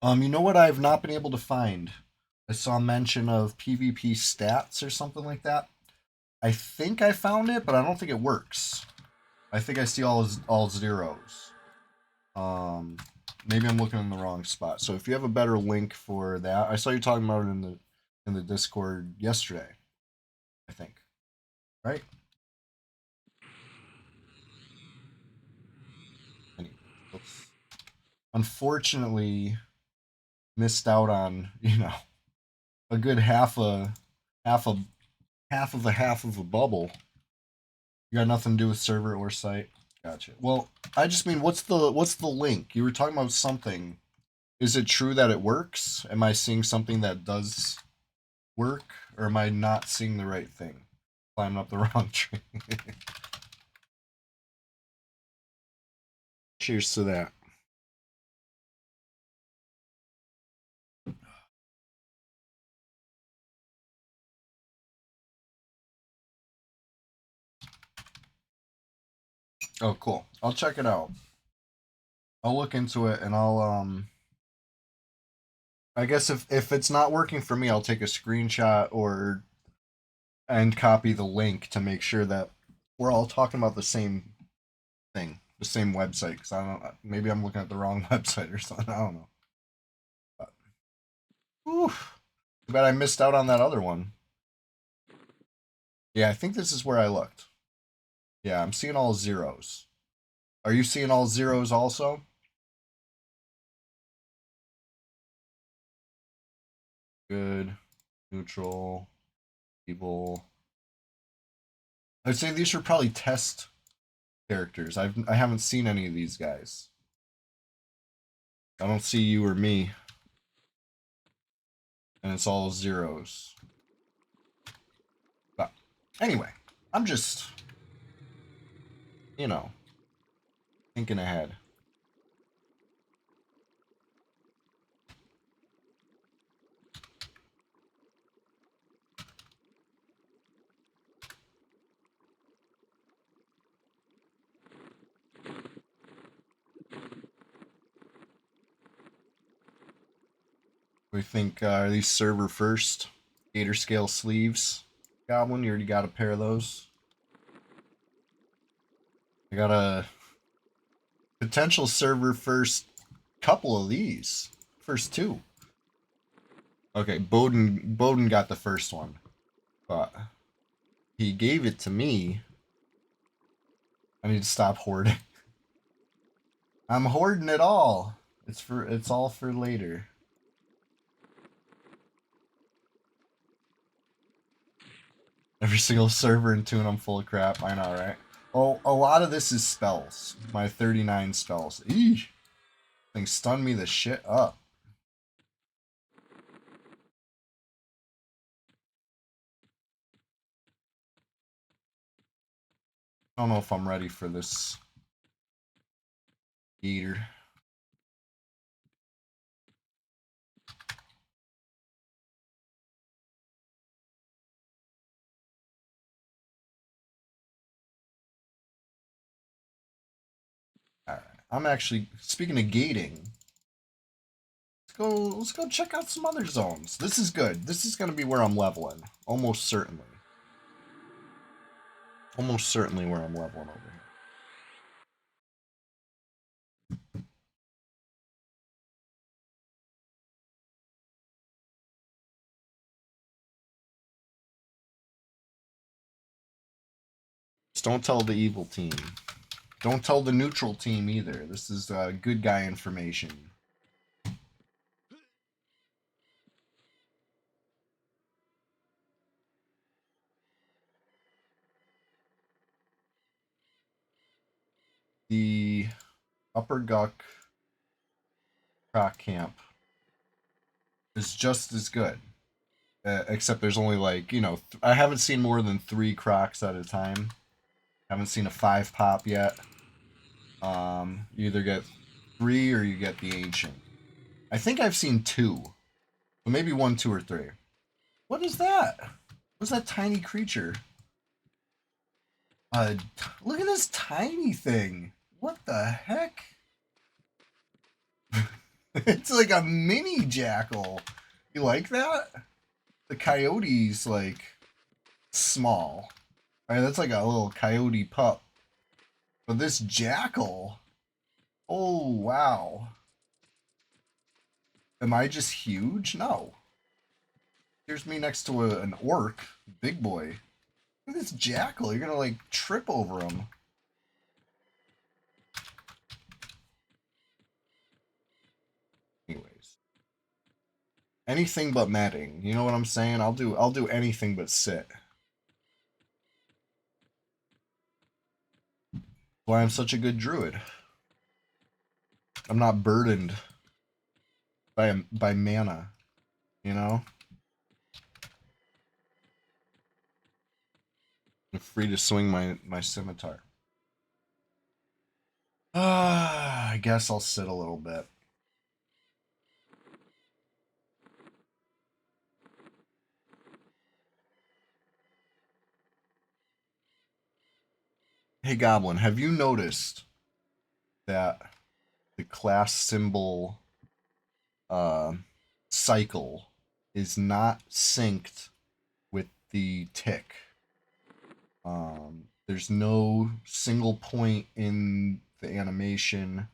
S1: You know what I've not been able to find? I saw mention of PvP stats or something like that. I think I found it, but I don't think it works. I think I see all zeros. Um, maybe I'm looking in the wrong spot. So if you have a better link for that, I saw you talking about it in the Discord yesterday. I think, right? Anyway, unfortunately missed out on a good half a half of a bubble. You got nothing to do with server or site. Gotcha. Well, I just mean, what's the link? You were talking about something. Is it true that it works? Am I seeing something that does work, or am I not seeing the right thing? Climbing up the wrong tree. Cheers to that. Oh, cool. I'll check it out. I'll look into it, and I guess if it's not working for me, I'll take a screenshot and copy the link to make sure that we're all talking about the same thing, the same website. Because I don't, maybe I'm looking at the wrong website or something. I don't know. But, whew, too bad I missed out on that other one. Yeah, I think this is where I looked. Yeah, I'm seeing all zeros. Are you seeing all zeros also? Good, neutral, evil. I'd say these are probably test characters. I haven't seen any of these guys. I don't see you or me. And it's all zeros. But anyway, I'm just, you know, thinking ahead. We think, are these server first? Gator scale sleeves. Goblin, you already got a pair of those. I got a potential server first couple of these. First two. Okay, Bowden got the first one. But he gave it to me. I need to stop hoarding. I'm hoarding it all. It's all for later. Every single server in Toon, I'm full of crap. I know, right? Oh, a lot of this is spells. My 39 spells. Eesh. Thing stunned me the shit up. I don't know if I'm ready for this eater. Alright. I'm actually, speaking of gating, let's go check out some other zones. This is good. This is gonna be where I'm leveling. Almost certainly. Almost certainly where I'm leveling over here. Just don't tell the evil team. Don't tell the neutral team either. This is good guy information. The Upper Guck Croc Camp is just as good. Except there's only like, I haven't seen more than 3 crocs at a time. Haven't seen a 5 pop yet. You either get 3 or you get the ancient. I think I've seen 2. So maybe 1, 2, or 3. What is that? What's that tiny creature? Uh, Look at this tiny thing. What the heck? It's like a mini jackal. You like that? The coyote's like small. All right, that's like a little coyote pup. But this jackal, oh wow. Am I just huge? No. Here's me next to an orc, big boy. Look at this jackal. You're gonna like trip over him. Anyways, anything but matting. You know what I'm saying? I'll do anything but sit. Why I'm such a good druid. I'm not burdened by mana. You know. I'm free to swing my scimitar. I guess I'll sit a little bit. Hey Goblin, have you noticed that the class symbol uh, cycle is not synced with the tick? There's no single point in the animation,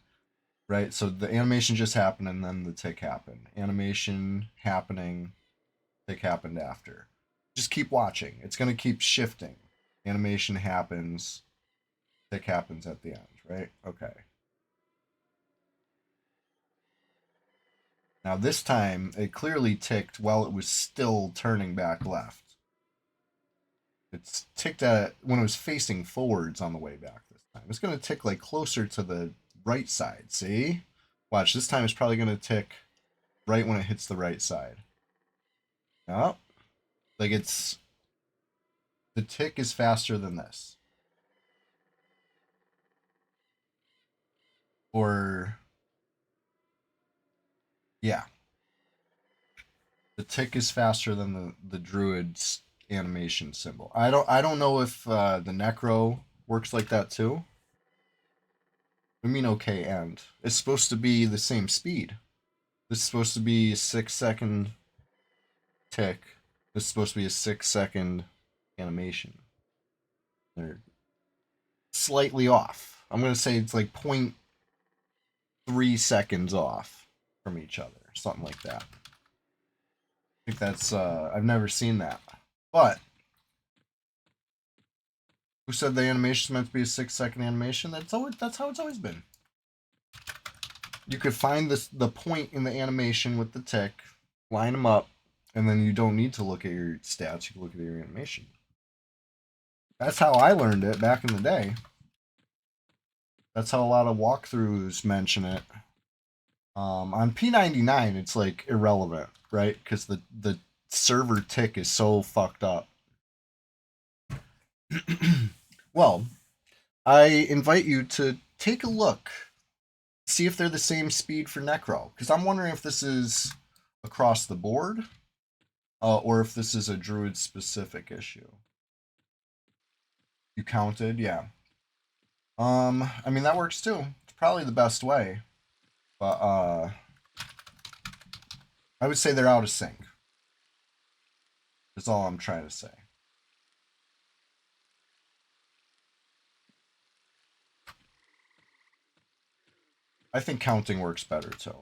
S1: right? So the animation just happened and then the tick happened. Animation happening, tick happened after. Just keep watching. It's going to keep shifting. Animation happens, tick happens at the end, right? Okay. Now this time it clearly ticked while it was still turning back left. It's ticked at when it was facing forwards on the way back this time. It's going to tick like closer to the right side. See? Watch, this time it's probably going to tick right when it hits the right side. Oh, like it's the tick is faster than this. Or yeah, the tick is faster than the druid's animation symbol. I don't know if the necro works like that too. I mean, okay, and it's supposed to be the same speed. This is supposed to be a 6 second tick. This is supposed to be a 6 second animation. They're slightly off. I'm gonna say it's like 0.3 seconds off from each other, something like that. I think that's I've never seen that. But who said the animation is meant to be a 6 second animation? That's how it's always been. You could find the point in the animation with the tick, line them up, and then you don't need to look at your stats. You can look at your animation. That's how I learned it back in the day. That's how a lot of walkthroughs mention it. On P99, it's like irrelevant, right? Because the server tick is so fucked up. Well, I invite you to take a look, see if they're the same speed for Necro, because I'm wondering if this is across the board, or if this is a druid specific issue. You counted, yeah. I mean that works too. It's probably the best way, but I would say they're out of sync. That's all I'm trying to say. I think counting works better too.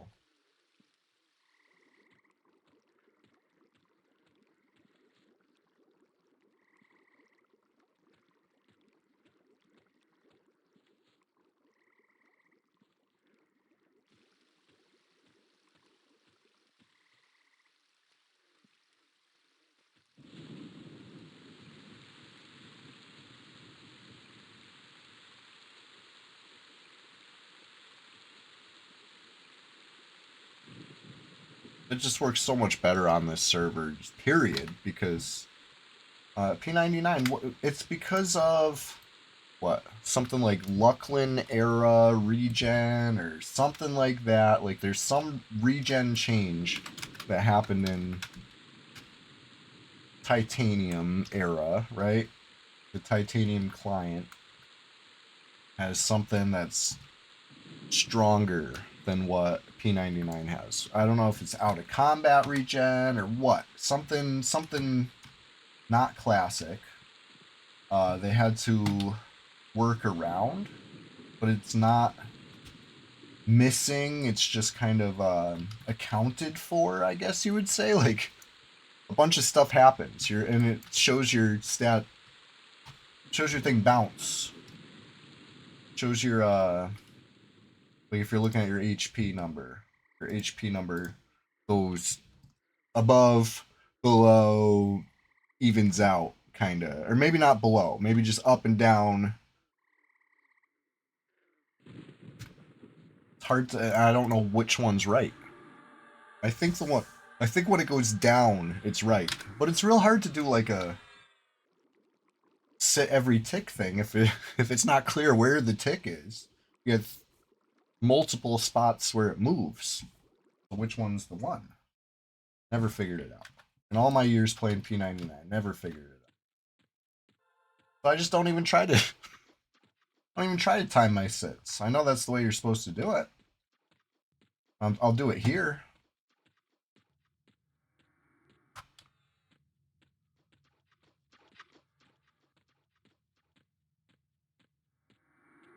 S1: It just works so much better on this server, period, because P99, it's because of what? Something like Lucklin era regen or something like that. Like there's some regen change that happened in Titanium era, right? The Titanium client has something that's stronger than what P99 has. I don't know if it's out of combat regen or what. Something not classic. They had to work around, but it's not missing. It's just kind of accounted for, I guess you would say. Like a bunch of stuff happens. And it shows your stat, shows your thing bounce. Shows your like if you're looking at your HP number goes above, below, evens out, kind of, or maybe not below, maybe just up and down. It's hard to. I don't know which one's right. I think the one. I think when it goes down, it's right, but it's real hard to do like a set every tick thing if it if it's not clear where the tick is. You have multiple spots where it moves. So which one's the one? Never figured it out. In all my years playing P99, never figured it out. So I just don't even try to. I don't even try to time my sits. I know that's the way you're supposed to do it. I'll do it here.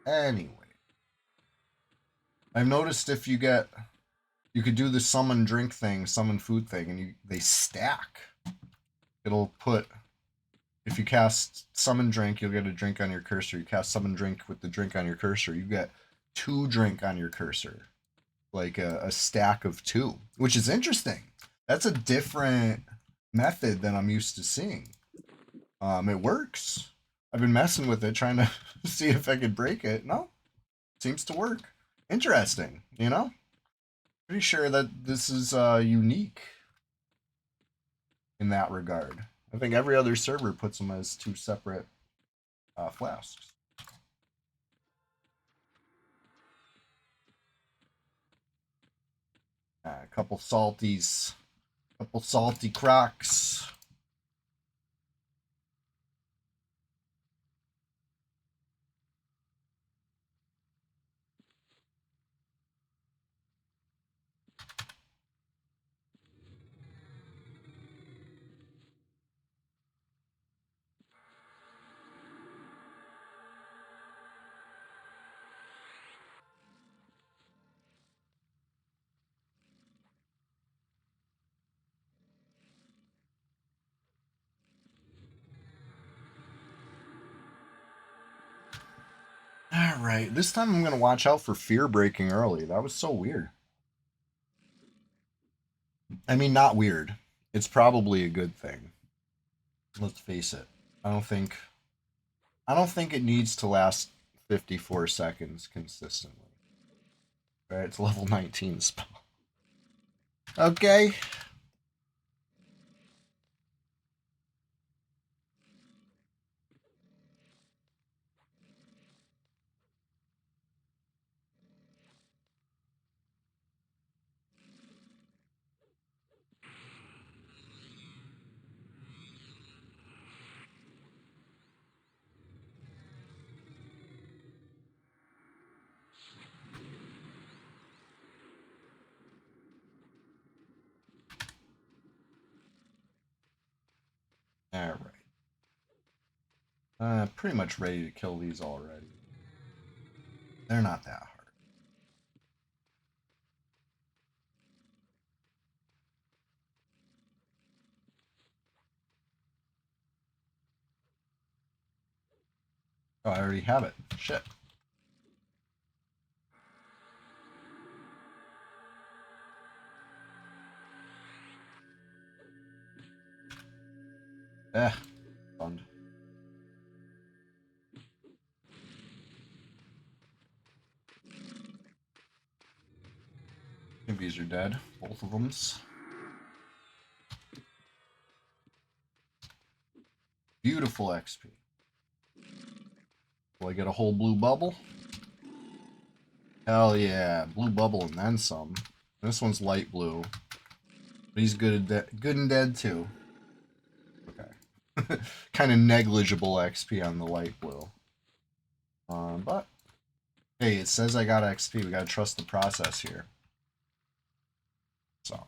S1: Anyway, I've noticed if you could do the summon drink thing, summon food thing, and they stack. It'll put, if you cast summon drink, you'll get a drink on your cursor. You cast summon drink with the drink on your cursor, you get 2 drink on your cursor. like a stack of 2, which is interesting. That's a different method than I'm used to seeing. It works. I've been messing with it, trying to see if I could break it. No, seems to work. Interesting, you know? Pretty sure that this is unique in that regard. I think every other server puts them as 2 separate flasks. A couple salties, couple salty crocs. All right, this time I'm gonna watch out for fear breaking early. That was so weird. I mean, not weird. It's probably a good thing. Let's face it. I don't think I don't think it needs to last 54 seconds consistently. Right, it's level 19 spell. Okay. All right. Pretty much ready to kill these already. They're not that hard. Oh, I already have it. Shit. Fun. I think these are dead. Both of them's. Beautiful XP. Will I get a whole blue bubble? Hell yeah. Blue bubble and then some. This one's light blue. But he's good and dead too. Okay. Kind of negligible XP on the light blue. But hey, it says I got XP. We gotta trust the process here. So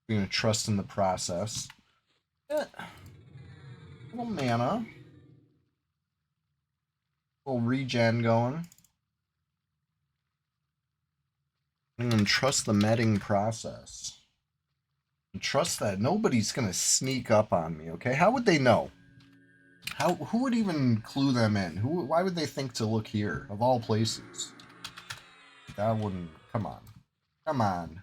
S1: we're gonna trust in the process. A little mana. A little regen going. I'm gonna trust the medding process. And trust that nobody's gonna sneak up on me, okay? How would they know? Who would even clue them in? Why would they think to look here, of all places? That wouldn't, come on. Come on.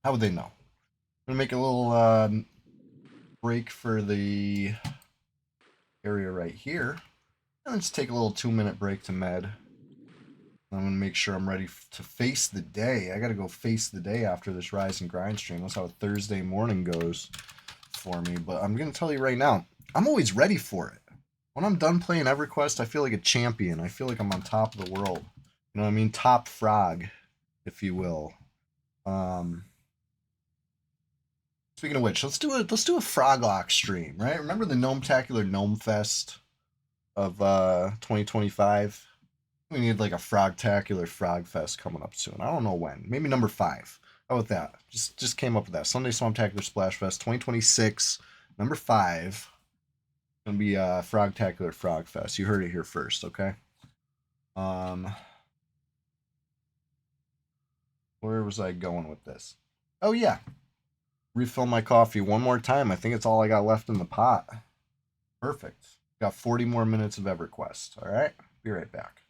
S1: How would they know? I'm gonna make a little break for the area right here. And let's take a little 2-minute break to med. I'm gonna make sure I'm ready to face the day. I gotta go face the day after this Rise and Grind stream. That's how a Thursday morning goes for me. But I'm gonna tell you right now, I'm always ready for it. When I'm done playing EverQuest, I feel like a champion. I feel like I'm on top of the world. You know what I mean? Top frog, if you will. Speaking of which, let's do a Froglock stream, right? Remember the Gnome-tacular Gnome Fest of 2025? We need like a Frogtacular Frog Fest coming up soon. I don't know when. Maybe number 5. How about that? Just came up with that. Sunday Swamptacular Splash Fest 2026, number 5. Gonna be Frogtacular Frog Fest. You heard it here first, okay? Where was I going with this? Oh yeah. Refill my coffee one more time. I think it's all I got left in the pot. Perfect. Got 40 more minutes of EverQuest. All right. Be right back.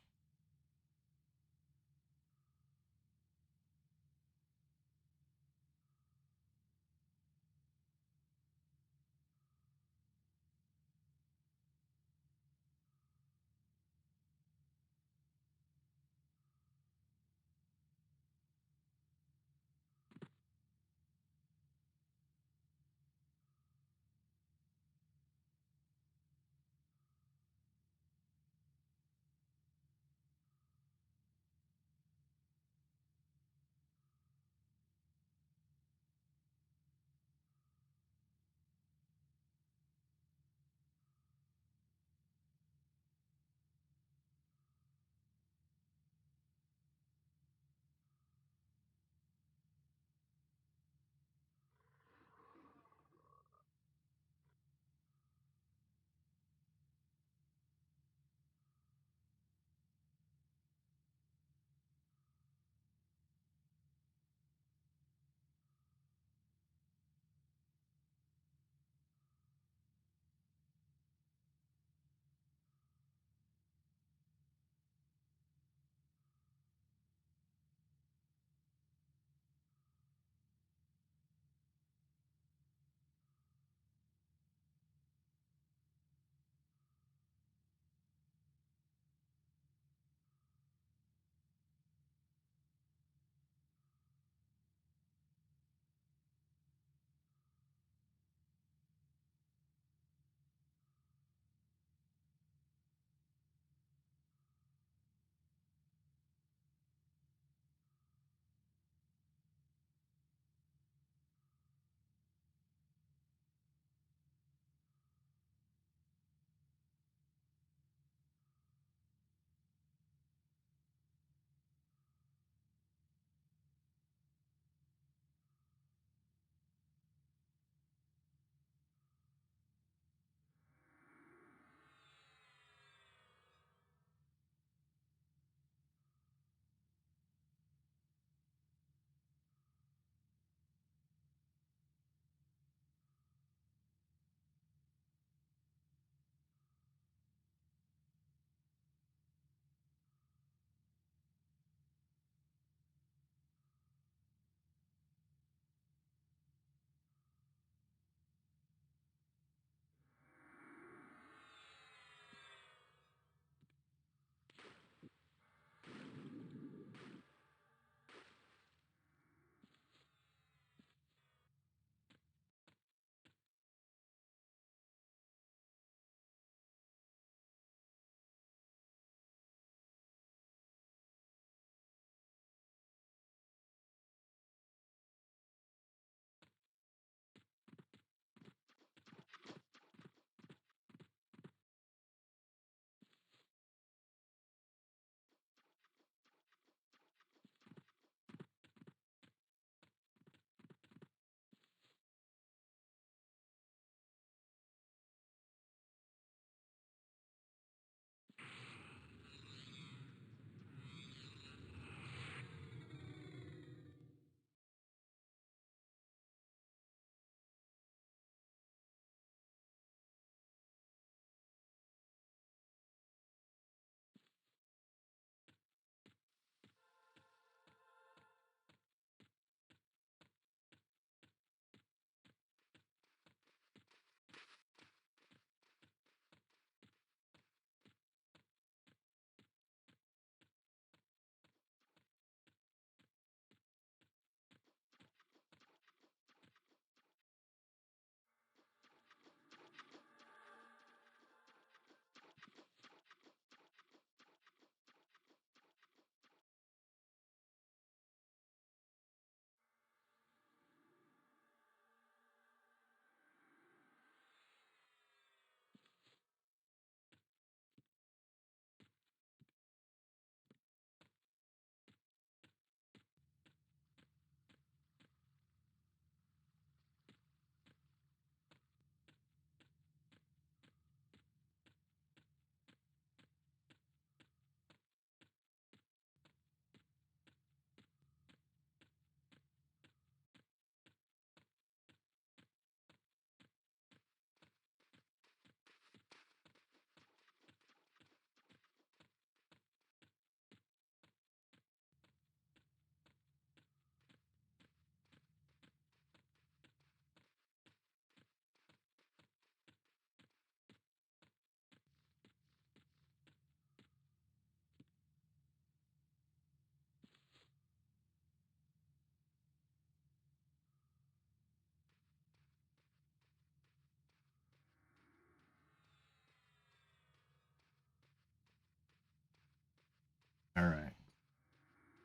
S1: All right.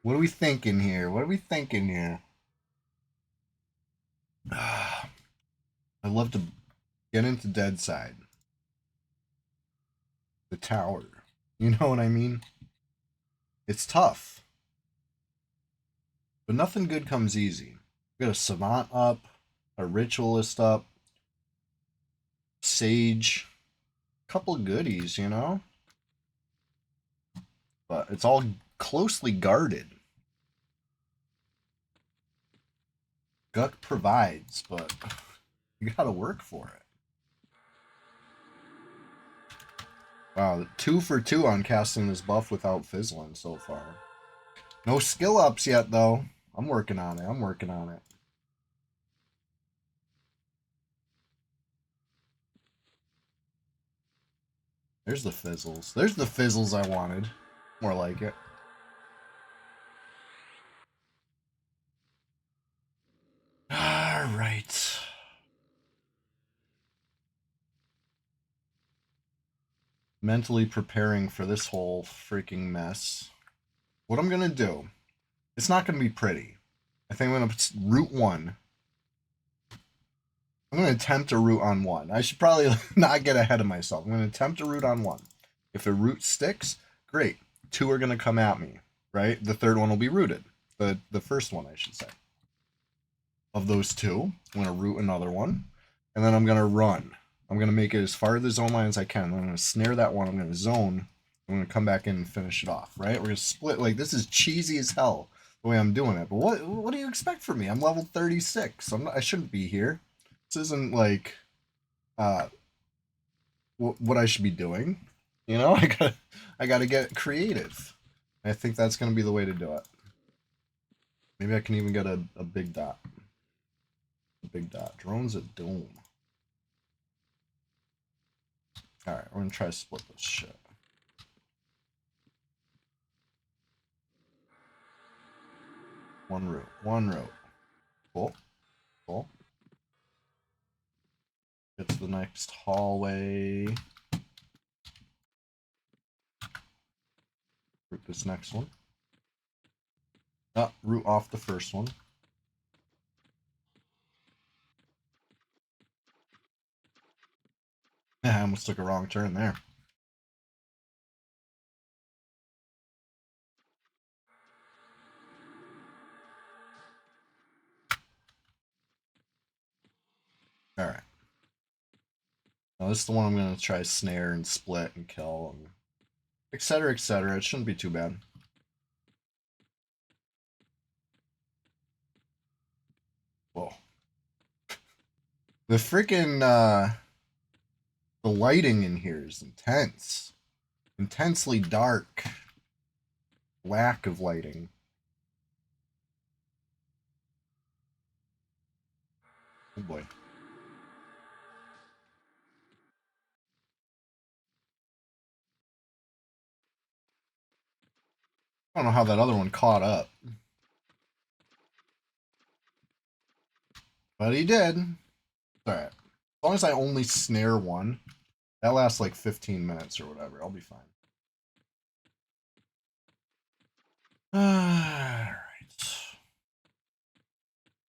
S1: What are we thinking here? What are we thinking here? I'd love to get into Dead Side. The tower. You know what I mean? It's tough. But nothing good comes easy. We got a Savant up, a Ritualist up, Sage, couple goodies, you know? But it's all closely guarded. Guck provides, but you gotta work for it. Wow, 2 for 2 on casting this buff without fizzling so far. No skill ups yet, though. I'm working on it. I'm working on it. There's the fizzles. There's the fizzles I wanted. More like it. Alright. Mentally preparing for this whole freaking mess. What I'm gonna do, it's not gonna be pretty. I think I'm gonna root 1. I'm gonna attempt a root on 1. I should probably not get ahead of myself. I'm gonna attempt a root on 1. If a root sticks, great. 2 are gonna come at me, right? The third one will be rooted. The first one, I should say. Of those 2, I'm gonna root another one, and then I'm gonna run. I'm gonna make it as far to the zone line as I can. I'm gonna snare that one. I'm gonna zone. I'm gonna come back in and finish it off. Right? We're gonna split. Like, this is cheesy as hell the way I'm doing it. But what do you expect from me? I'm level 36. I shouldn't be here. This isn't like what I should be doing. You know, I gotta get creative. I think that's gonna be the way to do it. Maybe I can even get a big dot. A big dot. Drone's a dome. Alright, we're gonna try to split this shit. One route. One route. Cool. Cool. Get to the next hallway. Route this next one. Route off the first one. I almost took a wrong turn there. Alright. Now this is the one I'm going to try snare and split and kill, and etc, etc. It shouldn't be too bad. Whoa. The freaking, the lighting in here is intense. Intensely dark. Lack of lighting. Oh boy. I don't know how that other one caught up. But he did. Alright. As long as I only snare one, that lasts like 15 minutes or whatever. I'll be fine. Alright.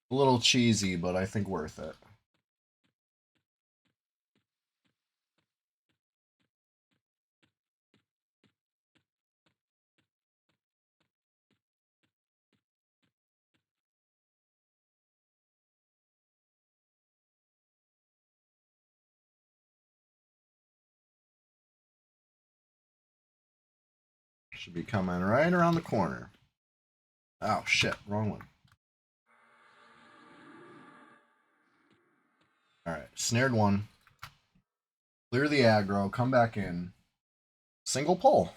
S1: A little cheesy, but I think worth it. Should be coming right around the corner. Oh, shit. Wrong one. Alright. Snared one. Clear the aggro. Come back in. Single pull.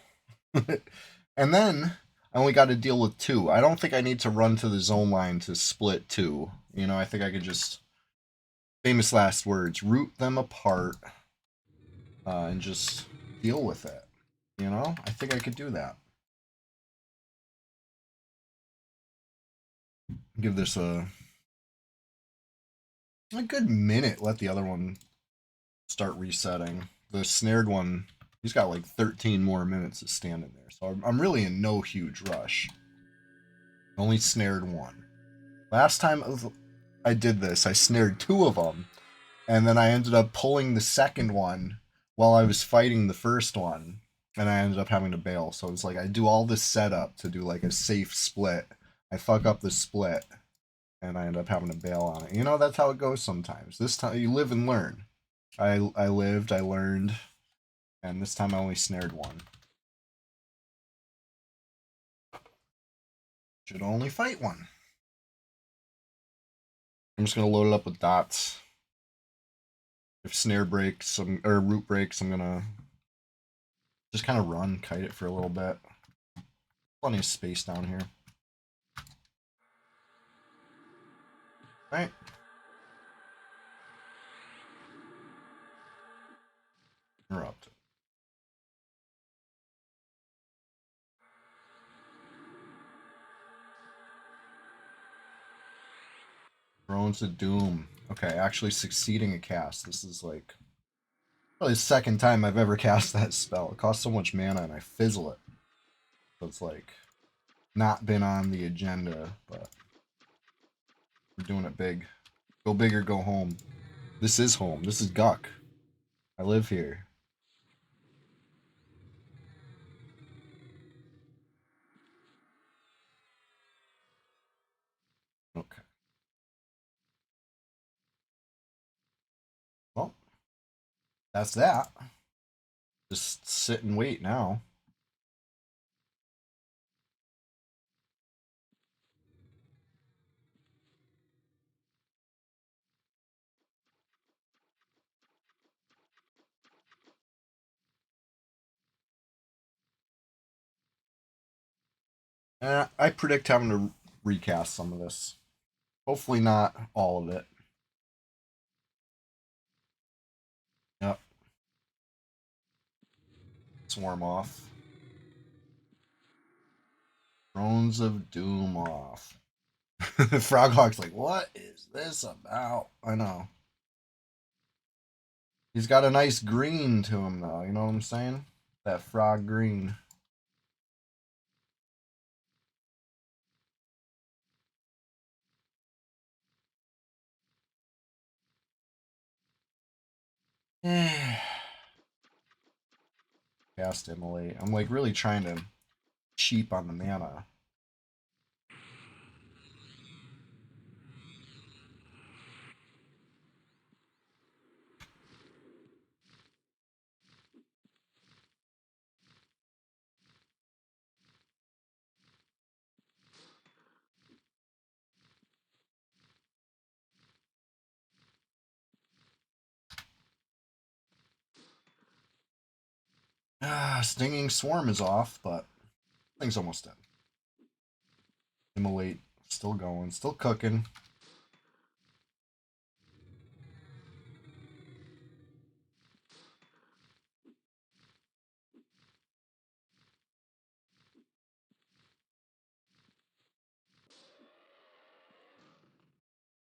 S1: And then I only got to deal with 2. I don't think I need to run to the zone line to split 2. You know, I think I could just, famous last words, root them apart and just deal with it. You know, I think I could do that. Give this a good minute. Let the other one start resetting. The snared one He's got like 13 more minutes of standing there. So I'm really in no huge rush. Only snared one. Last time I did this, I snared two of them. And then I ended up pulling the second one while I was fighting the first one. And I ended up having to bail. So it's like I do all this setup to do like a safe split. I fuck up the split. And I end up having to bail on it. You know, that's how it goes sometimes. This time you live and learn. I lived, I learned, and this time I only snared one. Should only fight one. I'm just gonna load it up with dots. If snare breaks, or root breaks, I'm gonna just kind of run, kite it for a little bit. Plenty of space down here. Alright. Interrupt. Thrones of Doom. Okay, actually succeeding a cast. This is like probably the second time I've ever cast that spell. It costs so much mana and I fizzle it. So it's like not been on the agenda, but we're doing it big. Go big or go home. This is home. This is Guck. I live here. Okay. Well, that's that. Just sit and wait now. I predict having to recast some of this. Hopefully not all of it. Yep. Swarm off. Thrones of Doom off. Froghawk's like, what is this about? I know. He's got a nice green to him, though. You know what I'm saying? That frog green. Cast Immolate. I'm like really trying to cheap on the mana. Stinging Swarm is off, but thing's almost dead. Immolate, still going, still cooking.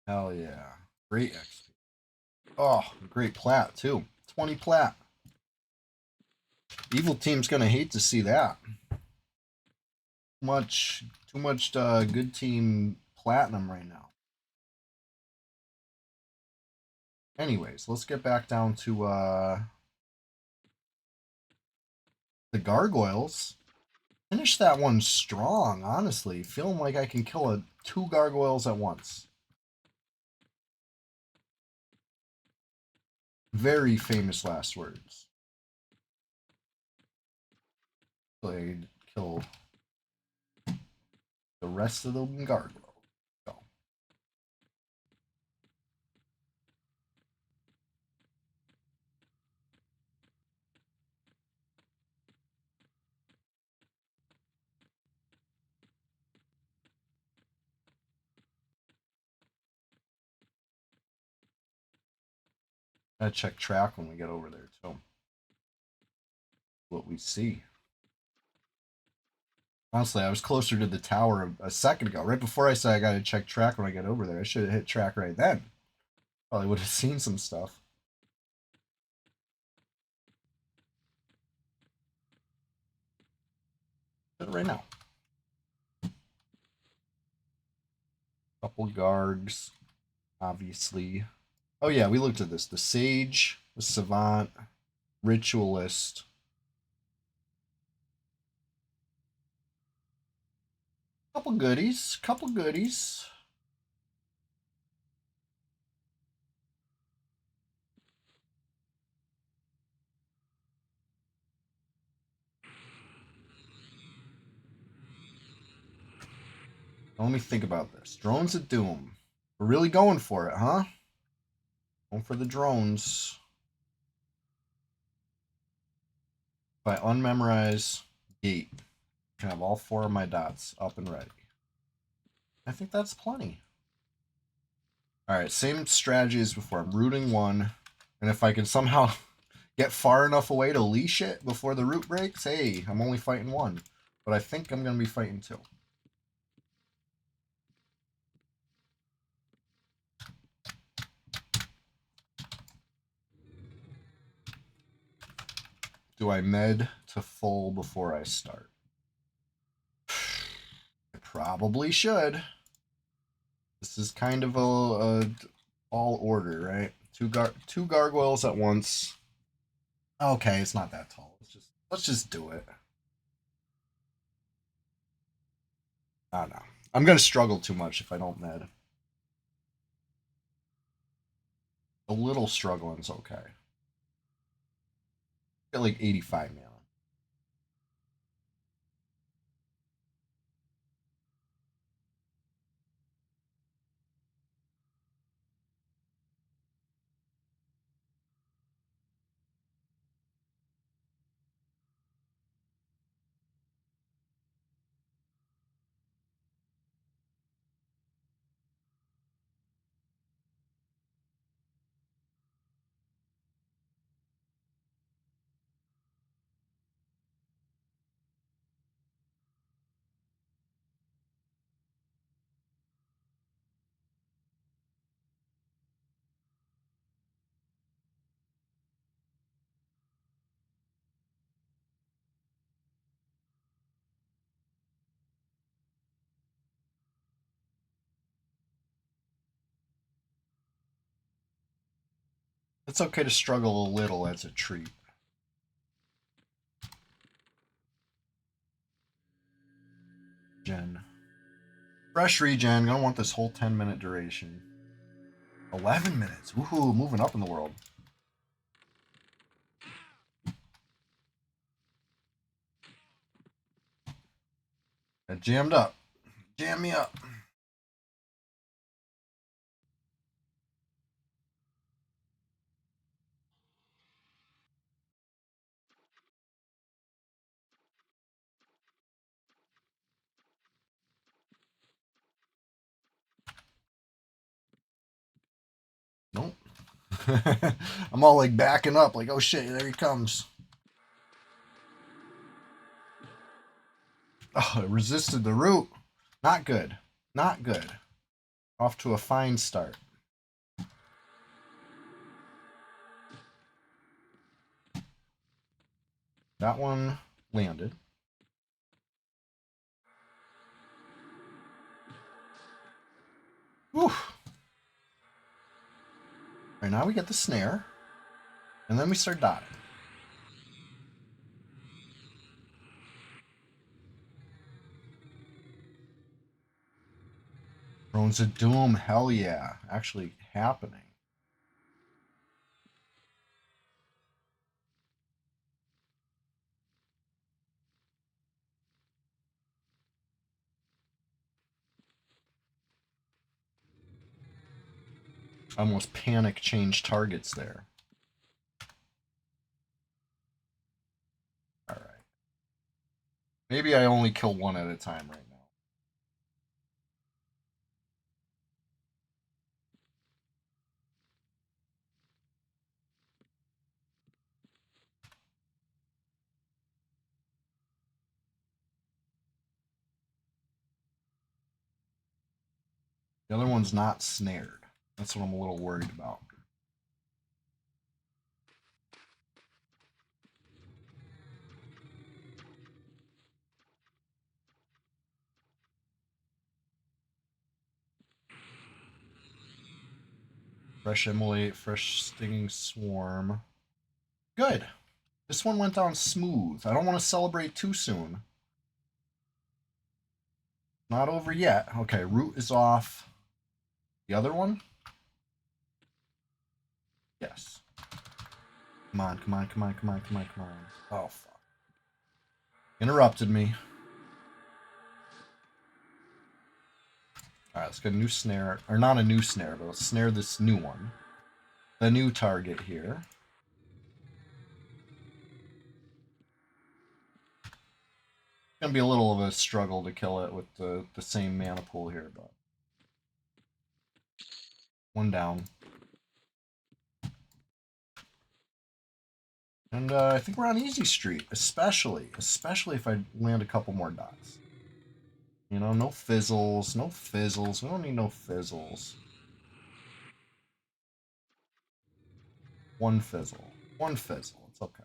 S1: Hell yeah. Great XP. Oh, great plat, too. 20 plat. Evil team's gonna hate to see that. Too much good team platinum right now. Anyways, let's get back down to the gargoyles. Finish that one strong, honestly. Feeling like I can kill two gargoyles at once. Very famous last words. I'd kill the rest of the gargoyles. Go. Gotta check track when we get over there too. What we see. Honestly, I was closer to the tower a second ago. Right before I said I gotta check track when I get over there, I should have hit track right then. Probably would have seen some stuff. right now. Couple Gargs, obviously. Oh yeah, we looked at this. The Sage, the Savant, Ritualist. Couple goodies, couple goodies. Now, let me think about this. Drones of Doom. We're really going for it, huh? Going for the drones. If I unmemorize Gate, I can have all 4 of my dots up and ready. I think that's plenty. Alright, same strategy as before. I'm rooting 1. And if I can somehow get far enough away to leash it before the root breaks, hey, I'm only fighting 1. But I think I'm going to be fighting 2. Do I med to full before I start? I probably should. This is kind of a all order, right? Two gargoyles at once. Okay, it's not that tall. Let's just do it. I don't know. I'm gonna struggle too much if I don't med. A little struggling's okay. Get like 85 mana. It's okay to struggle a little as a treat. Gen. Fresh regen. Gonna want this whole 10-minute duration. 11 minutes. Woohoo, moving up in the world. Got jammed up. Jam me up. Nope. I'm all like backing up, like, oh shit, there he comes. Oh, it resisted the root. Not good. Not good. Off to a fine start. That one landed. Whew. Right now we get the snare. And then we start dotting. Drones of Doom, hell yeah. Actually happening. Almost panic change targets there. Alright. Maybe I only kill 1 at a time right now. The other one's not snared. That's what I'm a little worried about. Fresh immolate, fresh stinging swarm. Good. This one went down smooth. I don't want to celebrate too soon. Not over yet. Okay, root is off. The other one? Yes. Come on, come on, come on, come on, come on, come on. Oh, fuck. Interrupted me. Alright, let's get a new snare. Or not a new snare, but let's snare this new one. The new target here. It's gonna be a little of a struggle to kill it with the same mana pool here, but one down. And I think we're on easy street, especially if I land a couple more dots. You know, no fizzles, no fizzles. We don't need no fizzles. One fizzle. One fizzle. It's okay.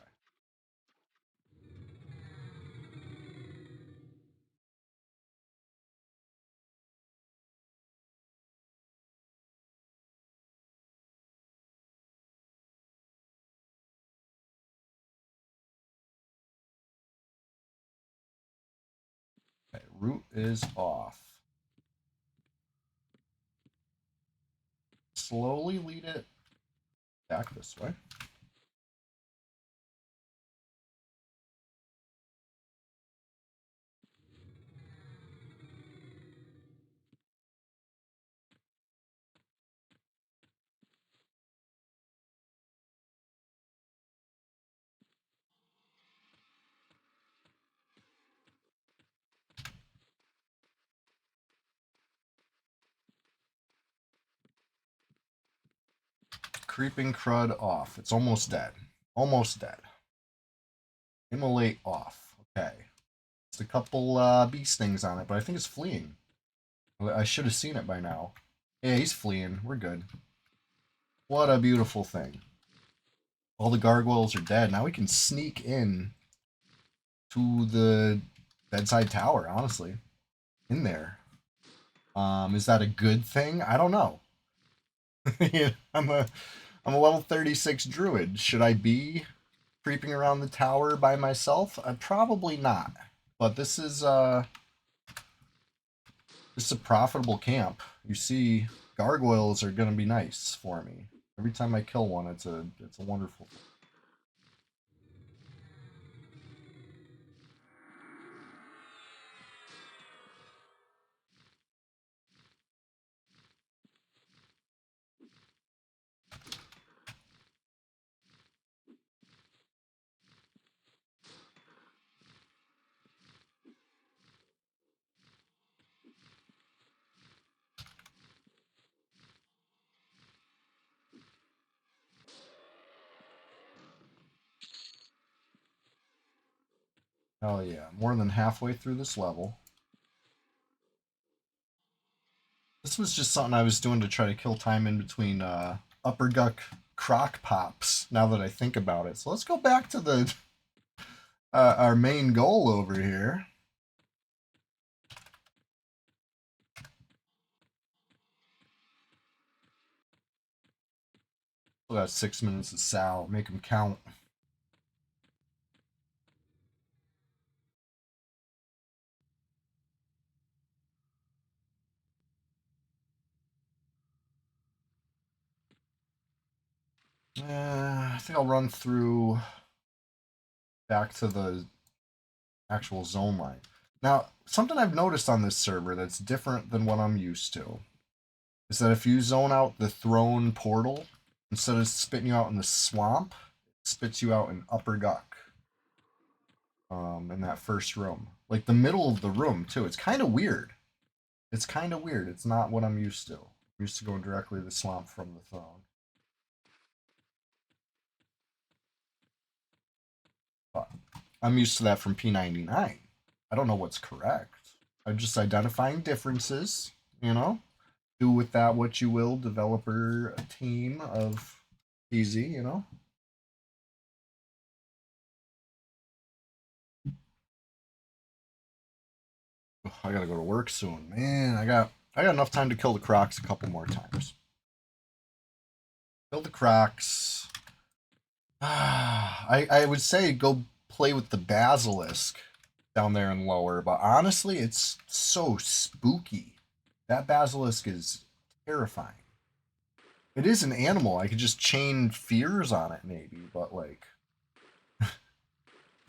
S1: Okay, root is off. Slowly lead it back this way. Creeping Crud off. It's almost dead. Almost dead. Immolate off. Okay. It's a couple bee stings on it, but I think it's fleeing. I should have seen it by now. Yeah, he's fleeing. We're good. What a beautiful thing. All the gargoyles are dead. Now we can sneak in to the bedside tower, honestly. In there. Is that a good thing? I don't know. I'm a level 36 druid. Should I be creeping around the tower by myself? Probably not. But this is a profitable camp. You see, gargoyles are gonna be nice for me. Every time I kill one, it's a wonderful thing. Hell yeah, more than halfway through this level. This was just something I was doing to try to kill time in between Upper Guck croc pops, now that I think about it. So let's go back to the our main goal over here. We got 6 minutes of Sal. Make them count. I think I'll run through back to the actual zone line. Now, something I've noticed on this server that's different than what I'm used to is that if you zone out the throne portal, instead of spitting you out in the swamp, it spits you out in Upper Guck. In that first room. Like the middle of the room, too. It's kind of weird. It's kind of weird. It's not what I'm used to. I'm used to going directly to the swamp from the throne. But I'm used to that from P99. I don't know what's correct. I'm just identifying differences, you know? Do with that what you will, developer team of easy, you know? I gotta go to work soon. Man, I got enough time to kill the crocs a couple more times. Kill the Crocs. I would say go play with the Basilisk down there in lower, but honestly, it's so spooky. That Basilisk is terrifying. It is an animal. I could just chain fears on it, maybe, but like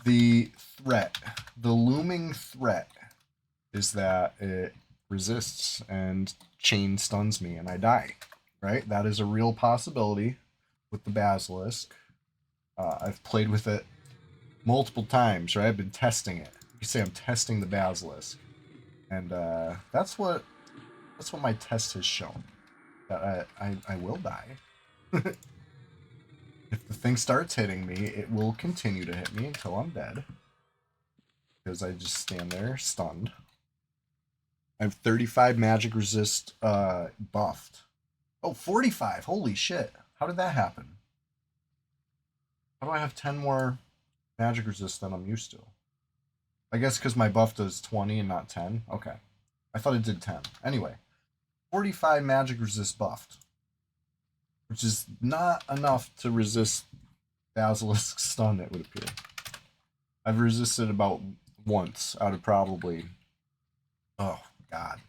S1: the threat, the looming threat, is that it resists and chain stuns me and I die. Right? That is a real possibility with the Basilisk. I've played with it multiple times, right? I've been testing it. You say I'm testing the Basilisk, and that's what my test has shown. That I will die. If the thing starts hitting me, it will continue to hit me until I'm dead. Because I just stand there stunned. I have 35 magic resist buffed. Oh, 45. Holy shit. How did that happen? How do I have 10 more magic resist than I'm used to? I guess because my buff does 20 and not 10. Okay. I thought it did 10. Anyway, 45 magic resist buffed. Which is not enough to resist Basilisk stun, it would appear. I've resisted about once out of probably, oh god,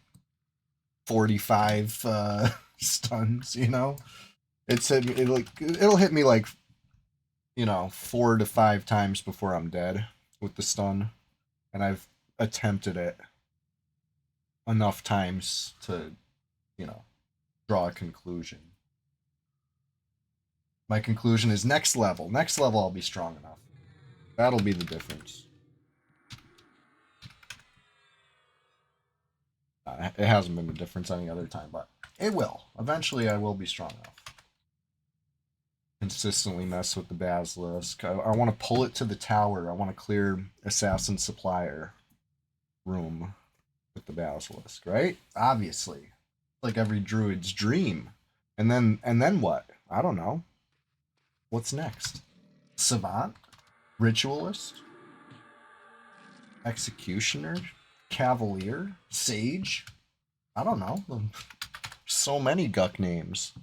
S1: 45 stuns, you know? It's hit me, it'll hit me like, 4 to 5 times before I'm dead with the stun. And I've attempted it enough times to, draw a conclusion. My conclusion is next level. Next level, I'll be strong enough. That'll be the difference. It hasn't been the difference any other time, but it will. Eventually, I will be strong enough. Consistently mess with the Basilisk. I want to pull it to the tower. I want to clear Assassin Supplier room with the Basilisk, right? Obviously. Like every druid's dream. And then what? I don't know. What's next? Savant? Ritualist? Executioner? Cavalier? Sage? I don't know. So many Guck names.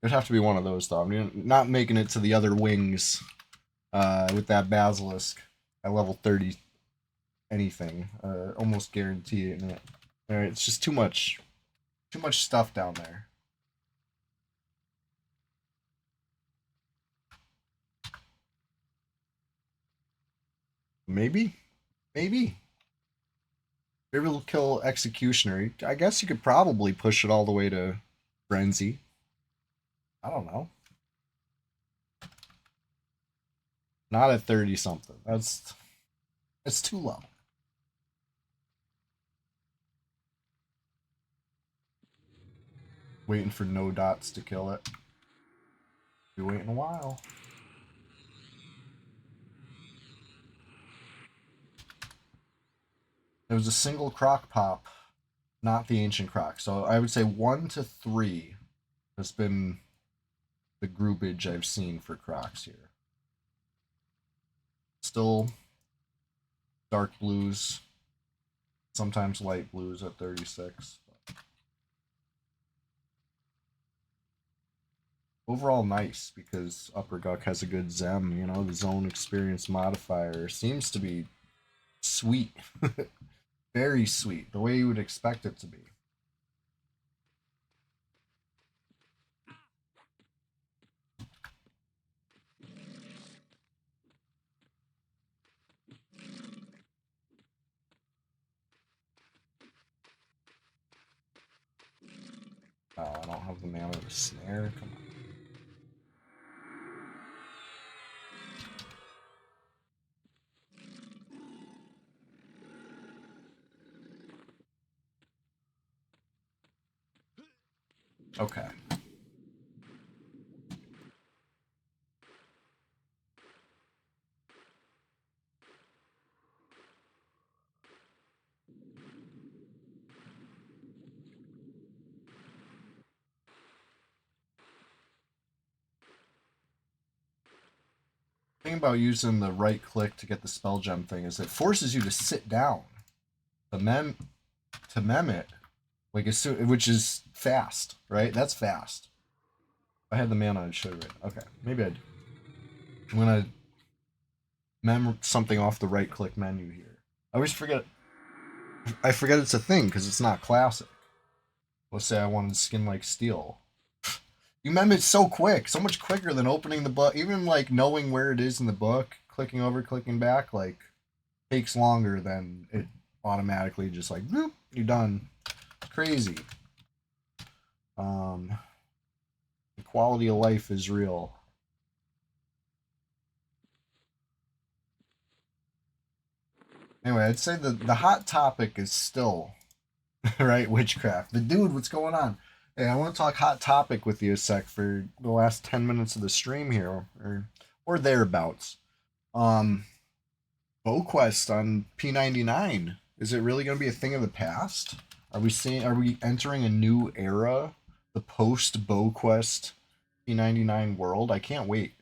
S1: It'd have to be one of those, though. I mean, not making it to the other wings with that Basilisk at level 30 anything. Almost guaranteeing it. It's just too much stuff down there. Maybe? Maybe. Maybe we'll kill Executioner. I guess you could probably push it all the way to Frenzy. I don't know. Not at 30 something. It's too low. Waiting for no dots to kill it. Be waiting a while. There was a single croc pop, not the ancient croc. So I would say 1 to 3 has been the groupage I've seen for crocs here. Still dark blues, sometimes light blues at 36. Overall nice because Upper Guck has a good Zem, the zone experience modifier seems to be sweet. Very sweet, the way you would expect it to be. Oh, I don't have the mana to snare. Come on. Okay. The thing about using the right click to get the spell gem thing is it forces you to sit down. To mem it, like which is fast, right? That's fast. I had the mana, I'd show you right. Okay, maybe I do. I'm gonna mem something off the right click menu here. I always forget. I forget it's a thing because it's not classic. Let's say I wanted skin like steel. You mem it so quick, so much quicker than opening the book. Even like knowing where it is in the book, clicking over, clicking back, like takes longer than it automatically just like whoop, you're done. Crazy. Um, the quality of life is real. Anyway, I'd say the hot topic is still right witchcraft. The dude, what's going on? Hey, I want to talk hot topic with you a sec for the last 10 minutes of the stream here, or thereabouts. Um, BowQuest on P99. Is it really going to be a thing of the past? Are we seeing? Are we entering a new era? The post BowQuest P99 world. I can't wait.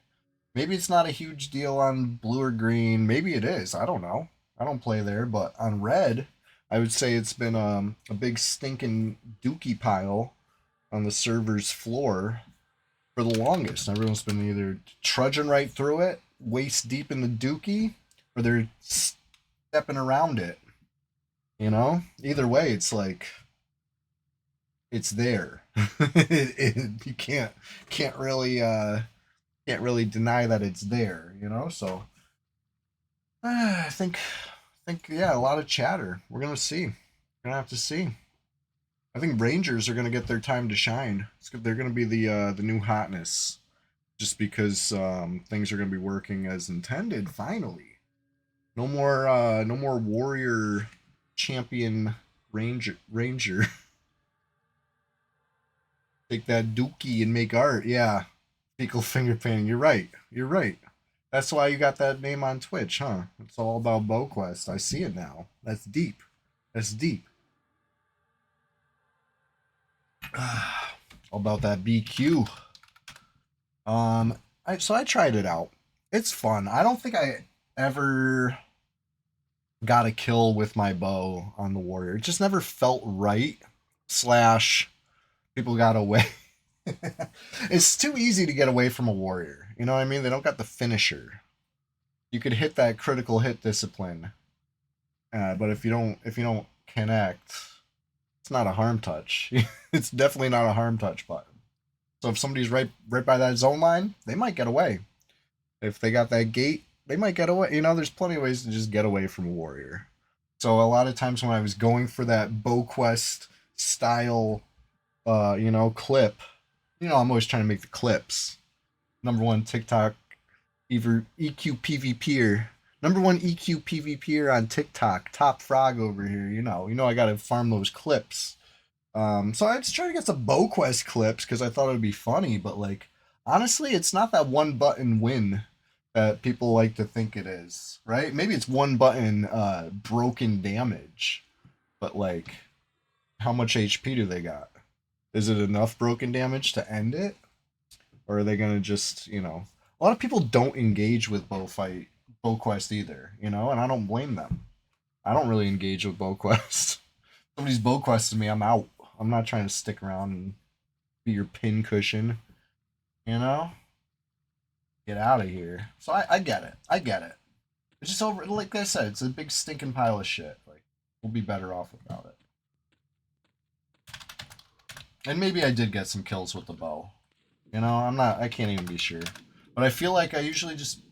S1: Maybe it's not a huge deal on blue or green. Maybe it is. I don't know. I don't play there, but on red, I would say it's been a big stinking dookie pile on the server's floor for the longest. Everyone's been either trudging right through it, waist deep in the dookie, or they're stepping around it. You know, either way, it's like it's there. You can't really deny that it's there. You know, so I think yeah, a lot of chatter. We're gonna see. We're gonna have to see. I think Rangers are gonna get their time to shine. They're gonna be the new hotness, just because things are gonna be working as intended. Finally, no more warrior champion ranger. Take that dookie and make art. Yeah, fecal finger painting. You're right. You're right. That's why you got that name on Twitch, huh? It's all about BowQuest. I see it now. That's deep. That's deep. All about that BQ. So I tried it out. It's fun. I don't think I ever got a kill with my bow on the warrior. It just never felt right. Slash, people got away. It's too easy to get away from a warrior. You know what I mean? They don't got the finisher. You could hit that critical hit discipline, but if you don't connect, it's not a harm touch. It's definitely not a harm touch button. So if somebody's right by that zone line, they might get away. If they got that gate, they might get away. You know, there's plenty of ways to just get away from a warrior. So a lot of times when I was going for that BowQuest style, clip, I'm always trying to make the clips. Number one TikTok, either EQ PvPer. Number one EQ PvPer on TikTok. Top frog over here. I gotta farm those clips. So I just tried to get some BowQuest clips because I thought it'd be funny, but like honestly, it's not that one button win that people like to think it is, right? Maybe it's one button broken damage, but like how much HP do they got? Is it enough broken damage to end it? Or are they gonna just, a lot of people don't engage with BowQuest either, and I don't blame them. I don't really engage with BowQuest. Somebody's BowQuesting me, I'm out. I'm not trying to stick around and be your pin cushion, you know? Get out of here. So I get it. I get it. It's just over, like I said, it's a big stinking pile of shit. Like, we'll be better off without it. And maybe I did get some kills with the bow. I can't even be sure. But I feel like I usually just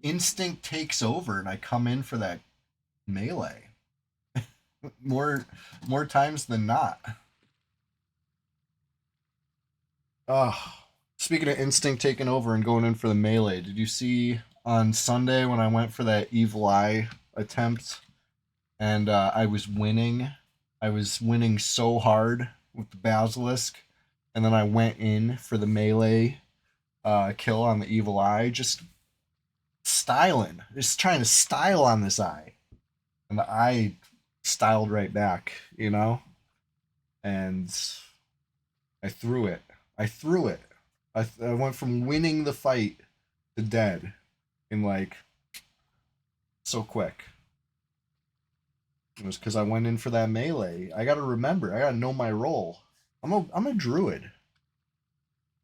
S1: instinct takes over and I come in for that melee. more times than not. Oh, speaking of instinct taking over and going in for the melee, did you see on Sunday when I went for that evil eye attempt and I was winning? I was winning so hard with the basilisk, and then I went in for the melee kill on the evil eye, just trying to style on this eye, and the eye styled right back, and I threw it. I threw it. I went from winning the fight to dead in like so quick. It was because I went in for that melee. I gotta remember. I gotta know my role. I'm a druid.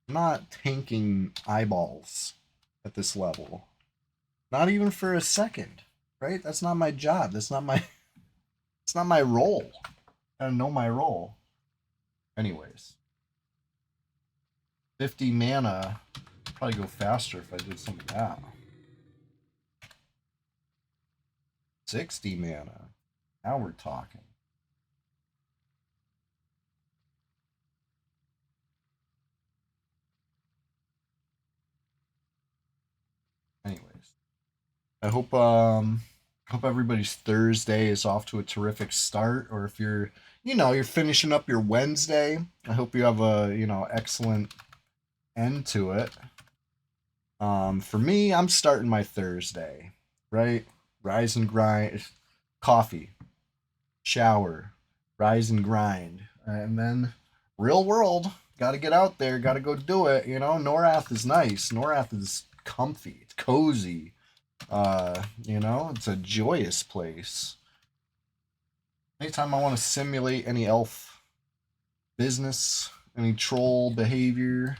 S1: I'm not tanking eyeballs at this level. Not even for a second, right? That's not my job. That's not my it's not my role. I gotta know my role. Anyways, 50 mana. Probably go faster if I did some of that. 60 mana. Now we're talking. Anyways, I hope everybody's Thursday is off to a terrific start, or if you're finishing up your Wednesday, I hope you have a, excellent end to it. For me, I'm starting my Thursday, right? Rise and grind, coffee, shower, rise and grind, and then real world. Got to get out there. Got to go do it. Norath is nice. Norath is comfy. It's cozy. It's a joyous place. Anytime I want to simulate any elf business, any troll behavior,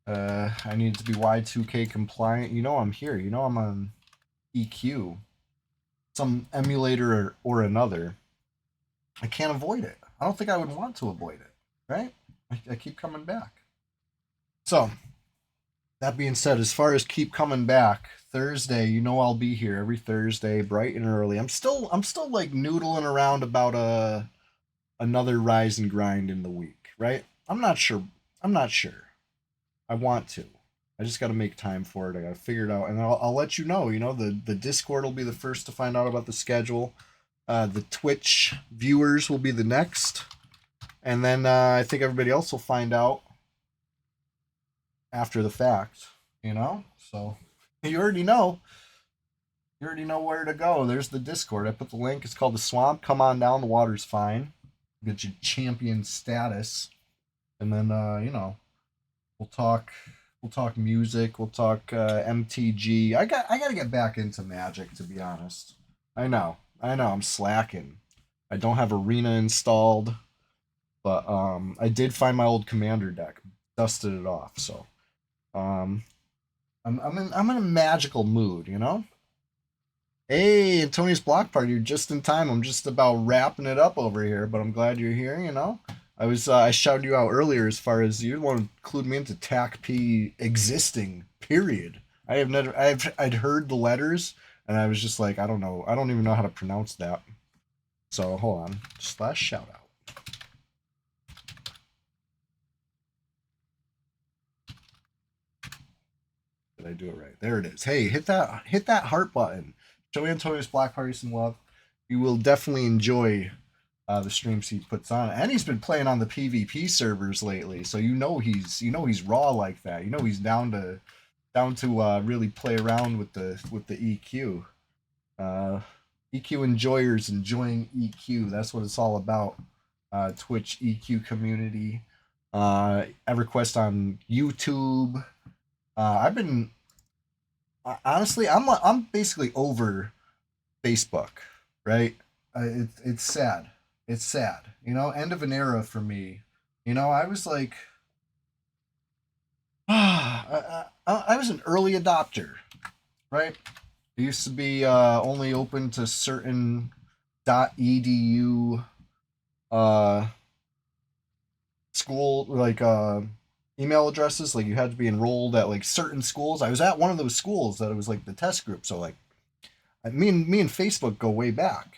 S1: I need to be Y2K compliant. I'm here. I'm on EQ, some emulator or another. I can't avoid it. I don't think I would want to avoid it, right? I keep coming back. So, that being said, as far as keep coming back, Thursday, I'll be here every Thursday, bright and early. I'm still like noodling around about another rise and grind in the week, right? I'm not sure. I'm not sure. I want to. I just got to make time for it. I got to figure it out, and I'll let you know. The Discord will be the first to find out about the schedule. The Twitch viewers will be the next, and then I think everybody else will find out after the fact. So you already know. You already know where to go. There's the Discord. I put the link. It's called the Swamp. Come on down. The water's fine. Get your champion status, and then we'll talk. We'll talk music. We'll talk MTG. I got to get back into Magic, to be honest. I know. I'm slacking. I don't have Arena installed, but I did find my old Commander deck, dusted it off. So I'm in a magical mood. Hey, Tony's Block Party, you're just in time. I'm just about wrapping it up over here, but I'm glad you're here. I shouted you out earlier as far as you want to include me into TAC P existing, period. I'd heard the letters and I was just like, I don't know. I don't even know how to pronounce that. So hold on. / shout out. Did I do it right? There it is. Hey, hit that heart button. Show Antonio's Black Party some love. You will definitely enjoy the streams he puts on, and he's been playing on the PvP servers lately. So he's raw like that. He's down to really play around with the EQ. EQ enjoyers enjoying EQ. That's what it's all about. Twitch EQ community. EverQuest on YouTube. I've been honestly, I'm basically over Facebook, right? It's sad. It's sad. End of an era for me. I was like, I was an early adopter, right? It used to be only open to certain .edu school, like email addresses. Like you had to be enrolled at like certain schools. I was at one of those schools that it was like the test group. So like me and Facebook go way back.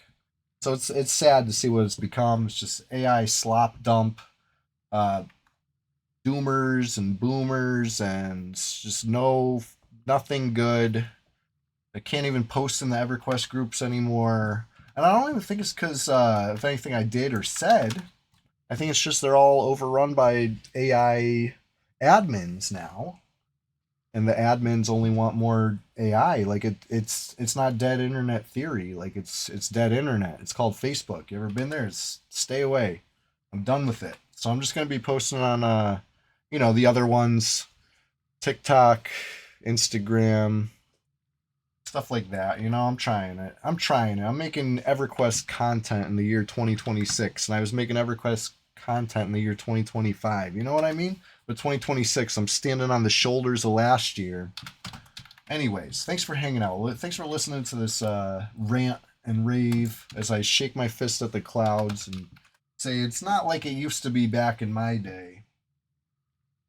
S1: So it's sad to see what it's become. It's just AI slop dump, doomers and boomers, and just nothing good. I can't even post in the EverQuest groups anymore, and I don't even think it's because of anything I did or said. I think it's just they're all overrun by AI admins now, and the admins only want more AI. Like it's not dead internet theory. Like it's dead internet. It's called Facebook. You ever been there? Stay away. I'm done with it. So I'm just gonna be posting on the other ones, TikTok, Instagram, stuff like that. I'm trying it. I'm making EverQuest content in the year 2026, and I was making EverQuest content in the year 2025. You know what I mean? But 2026, I'm standing on the shoulders of last year. Anyways, thanks for hanging out. Thanks for listening to this rant and rave as I shake my fist at the clouds and say it's not like it used to be back in my day.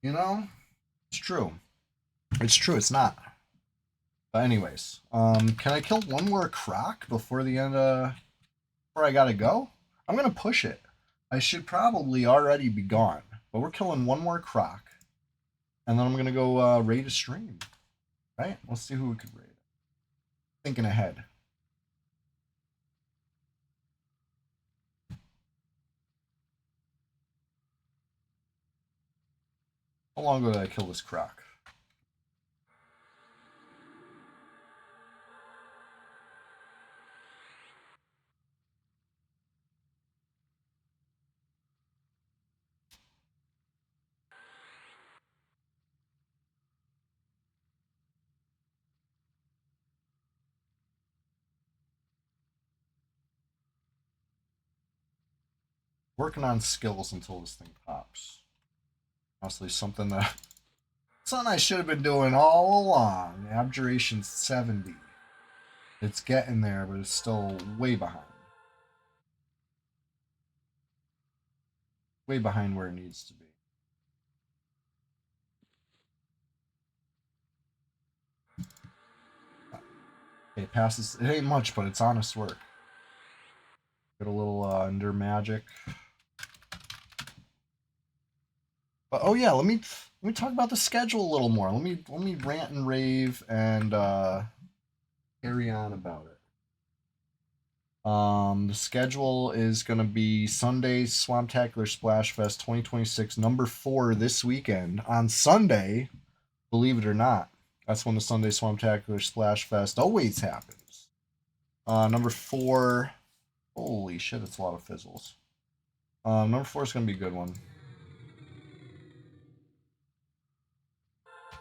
S1: You know? It's true. It's true, it's not. But anyways, can I kill one more croc before the end before I gotta go? I'm gonna push it. I should probably already be gone. But we're killing one more croc. And then I'm gonna go raid a stream. Right? Let's see who we could raid. Thinking ahead. How long ago did I kill this croc? Working on skills until this thing pops. Honestly, something I should have been doing all along. Abjuration 70. It's getting there, but it's still way behind. Way behind where it needs to be. Okay, passes. It ain't much, but it's honest work. Get a little under magic. But oh yeah, let me talk about the schedule a little more. Let me rant and rave and carry on about it. The schedule is gonna be Sunday Swamptacular Splash Fest 2026 number 4 this weekend. On Sunday, believe it or not, that's when the Sunday Swamptacular Splash Fest always happens. Number 4, holy shit, it's a lot of fizzles. Number 4 is gonna be a good one.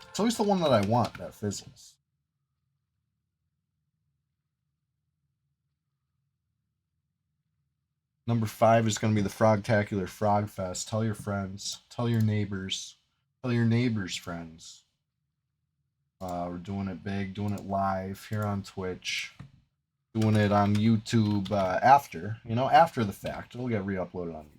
S1: It's always the one that I want that fizzles. Number 5 is going to be the Frogtacular Frog Fest. Tell your friends, tell your neighbors, tell your neighbors' friends. We're doing it big, doing it live here on Twitch, doing it on YouTube after the fact. It'll get re-uploaded on YouTube.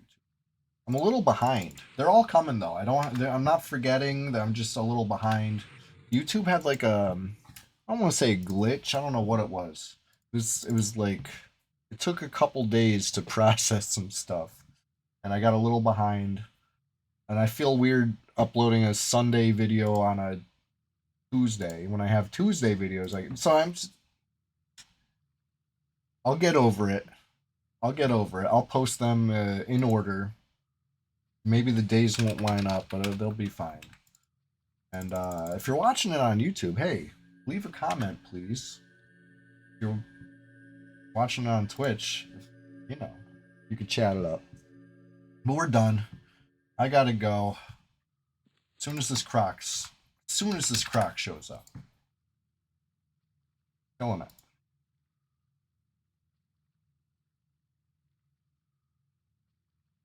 S1: I'm a little behind. They're all coming though. I'm not forgetting that I'm just a little behind. YouTube had like I don't want to say a glitch. I don't know what it was. It was like it took a couple days to process some stuff, and I got a little behind. And I feel weird uploading a Sunday video on a Tuesday when I have Tuesday videos. I'll get over it. I'll post them in order. Maybe the days won't line up, but they'll be fine. And if you're watching it on YouTube, hey, leave a comment, please. If you're watching it on Twitch, you could chat it up. But we're done. I gotta go. As soon as this croc shows up. Killing it.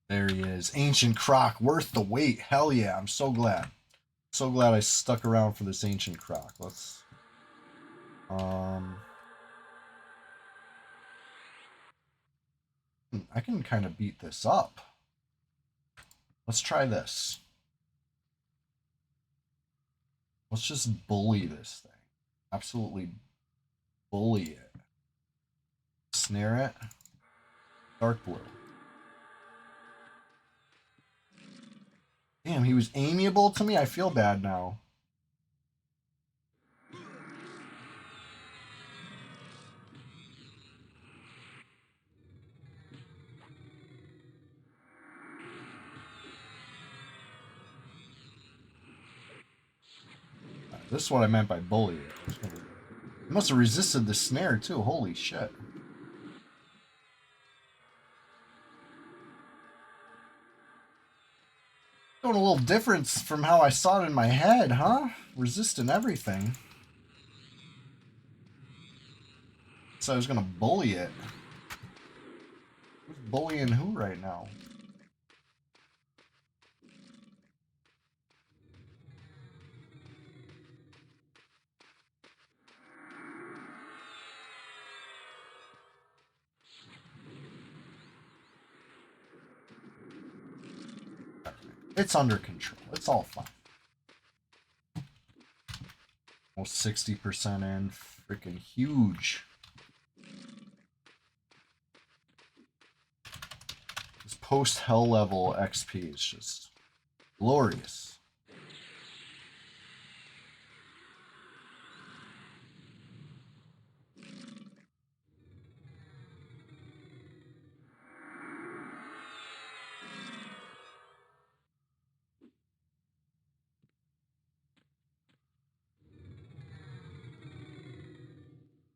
S1: There he is. Ancient Croc, worth the wait. Hell yeah, I'm so glad. So glad I stuck around for this Ancient Croc. Let's I can kind of beat this up. Let's try this. Let's just bully this thing. Absolutely bully it. Snare it. Dark blue. Damn, he was amiable to me? I feel bad now. This is what I meant by bully it. He must have resisted the snare too. Holy shit. Doing a little difference from how I saw it in my head, huh? Resisting everything. So I was gonna bully it. Who's bullying who right now? It's under control. It's all fine. Almost 60% in. Freaking huge. This post-hell level XP is just glorious.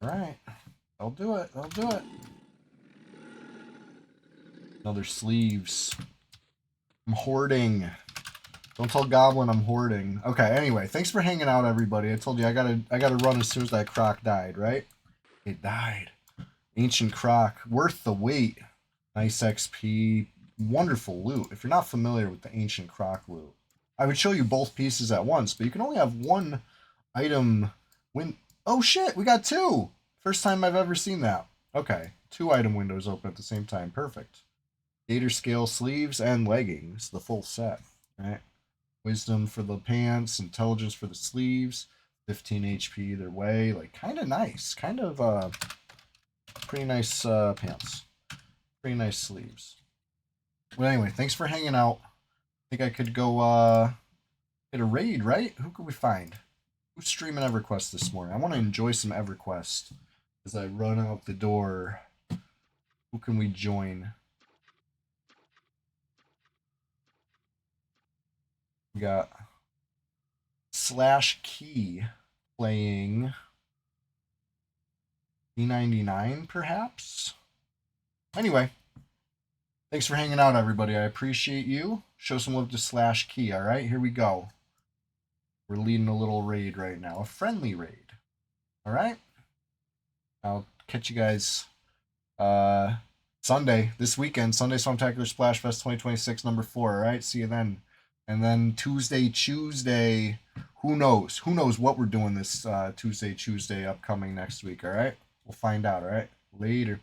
S1: Alright. They'll do it. They'll do it. Another sleeves. I'm hoarding. Don't tell Goblin I'm hoarding. Okay, anyway, thanks for hanging out, everybody. I told you I gotta run as soon as that croc died, right? It died. Ancient croc. Worth the wait. Nice XP. Wonderful loot. If you're not familiar with the ancient croc loot, I would show you both pieces at once, but you can only have one item win. Oh shit, we got two! First time I've ever seen that. Okay, 2 item windows open at the same time. Perfect. Gator scale sleeves and leggings, the full set. Right? Wisdom for the pants, intelligence for the sleeves, 15 HP either way. Like, kind of nice. Kind of, pretty nice pants. Pretty nice sleeves. Well, anyway, thanks for hanging out. I think I could go get a raid, right? Who could we find? Who's streaming EverQuest this morning? I want to enjoy some EverQuest as I run out the door. Who can we join? We got Slash Key playing E99, perhaps? Anyway, thanks for hanging out, everybody. I appreciate you. Show some love to Slash Key, all right? Here we go. We're leading a little raid right now. A friendly raid. All right? I'll catch you guys Sunday, this weekend. Sunday Swamptacular Splash Fest 2026, number 4. All right? See you then. And then Tuesday, who knows? Who knows what we're doing this Tuesday upcoming next week, all right? We'll find out, all right? Later.